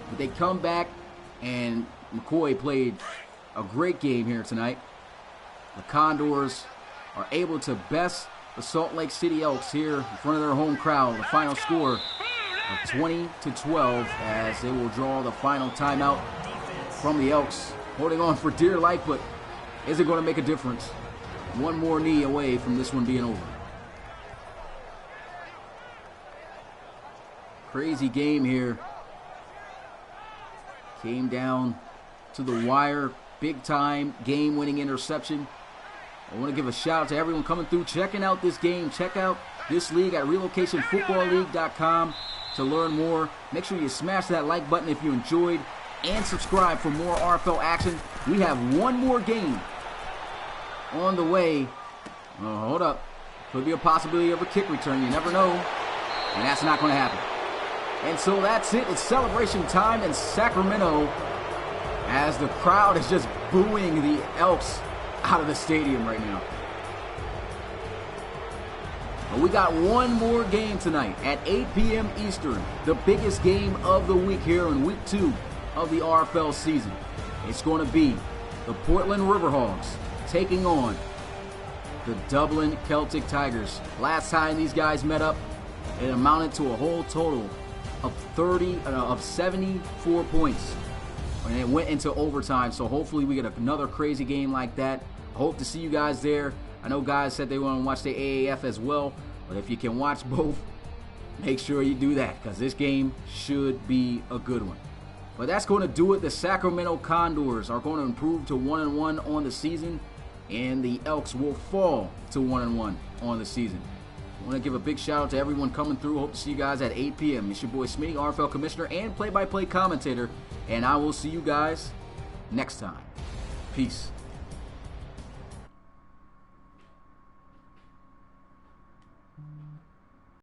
S1: But they come back, and McCoy played a great game here tonight. The Condors are able to best the Salt Lake City Elks here in front of their home crowd. The final score of 20-12 as they will draw the final timeout from the Elks. Holding on for dear life, but is it going to make a difference? One more knee away from this one being over. Crazy game here. Came down to the wire. Big time game-winning interception. I want to give a shout out to everyone coming through, checking out this game. Check out this league at relocationfootballleague.com. to learn more. Make sure you smash that like button if you enjoyed, and subscribe for more RFL action. We have one more game on the way. Oh, hold up. Could be a possibility of a kick return. You never know. And that's not going to happen. And so that's it. It's celebration time in Sacramento as the crowd is just booing the Elks out of the stadium right now. But we got one more game tonight at 8 p.m. Eastern. The biggest game of the week here in week 2 of the RFL season. It's going to be the Portland Riverhogs taking on the Dublin Celtic Tigers. Last time these guys met up, it amounted to a whole total of 74 points. And it went into overtime, so hopefully we get another crazy game like that. I hope to see you guys there. I know guys said they want to watch the AAF as well, but if you can watch both, make sure you do that, because this game should be a good one. But that's going to do it. The Sacramento Condors are going to improve to 1-1 on the season, and the Elks will fall to 1-1 on the season. I want to give a big shout out to everyone coming through. Hope to see you guys at 8 p.m. It's your boy Smitty, RFL Commissioner and play-by-play commentator, and I will see you guys next time. Peace.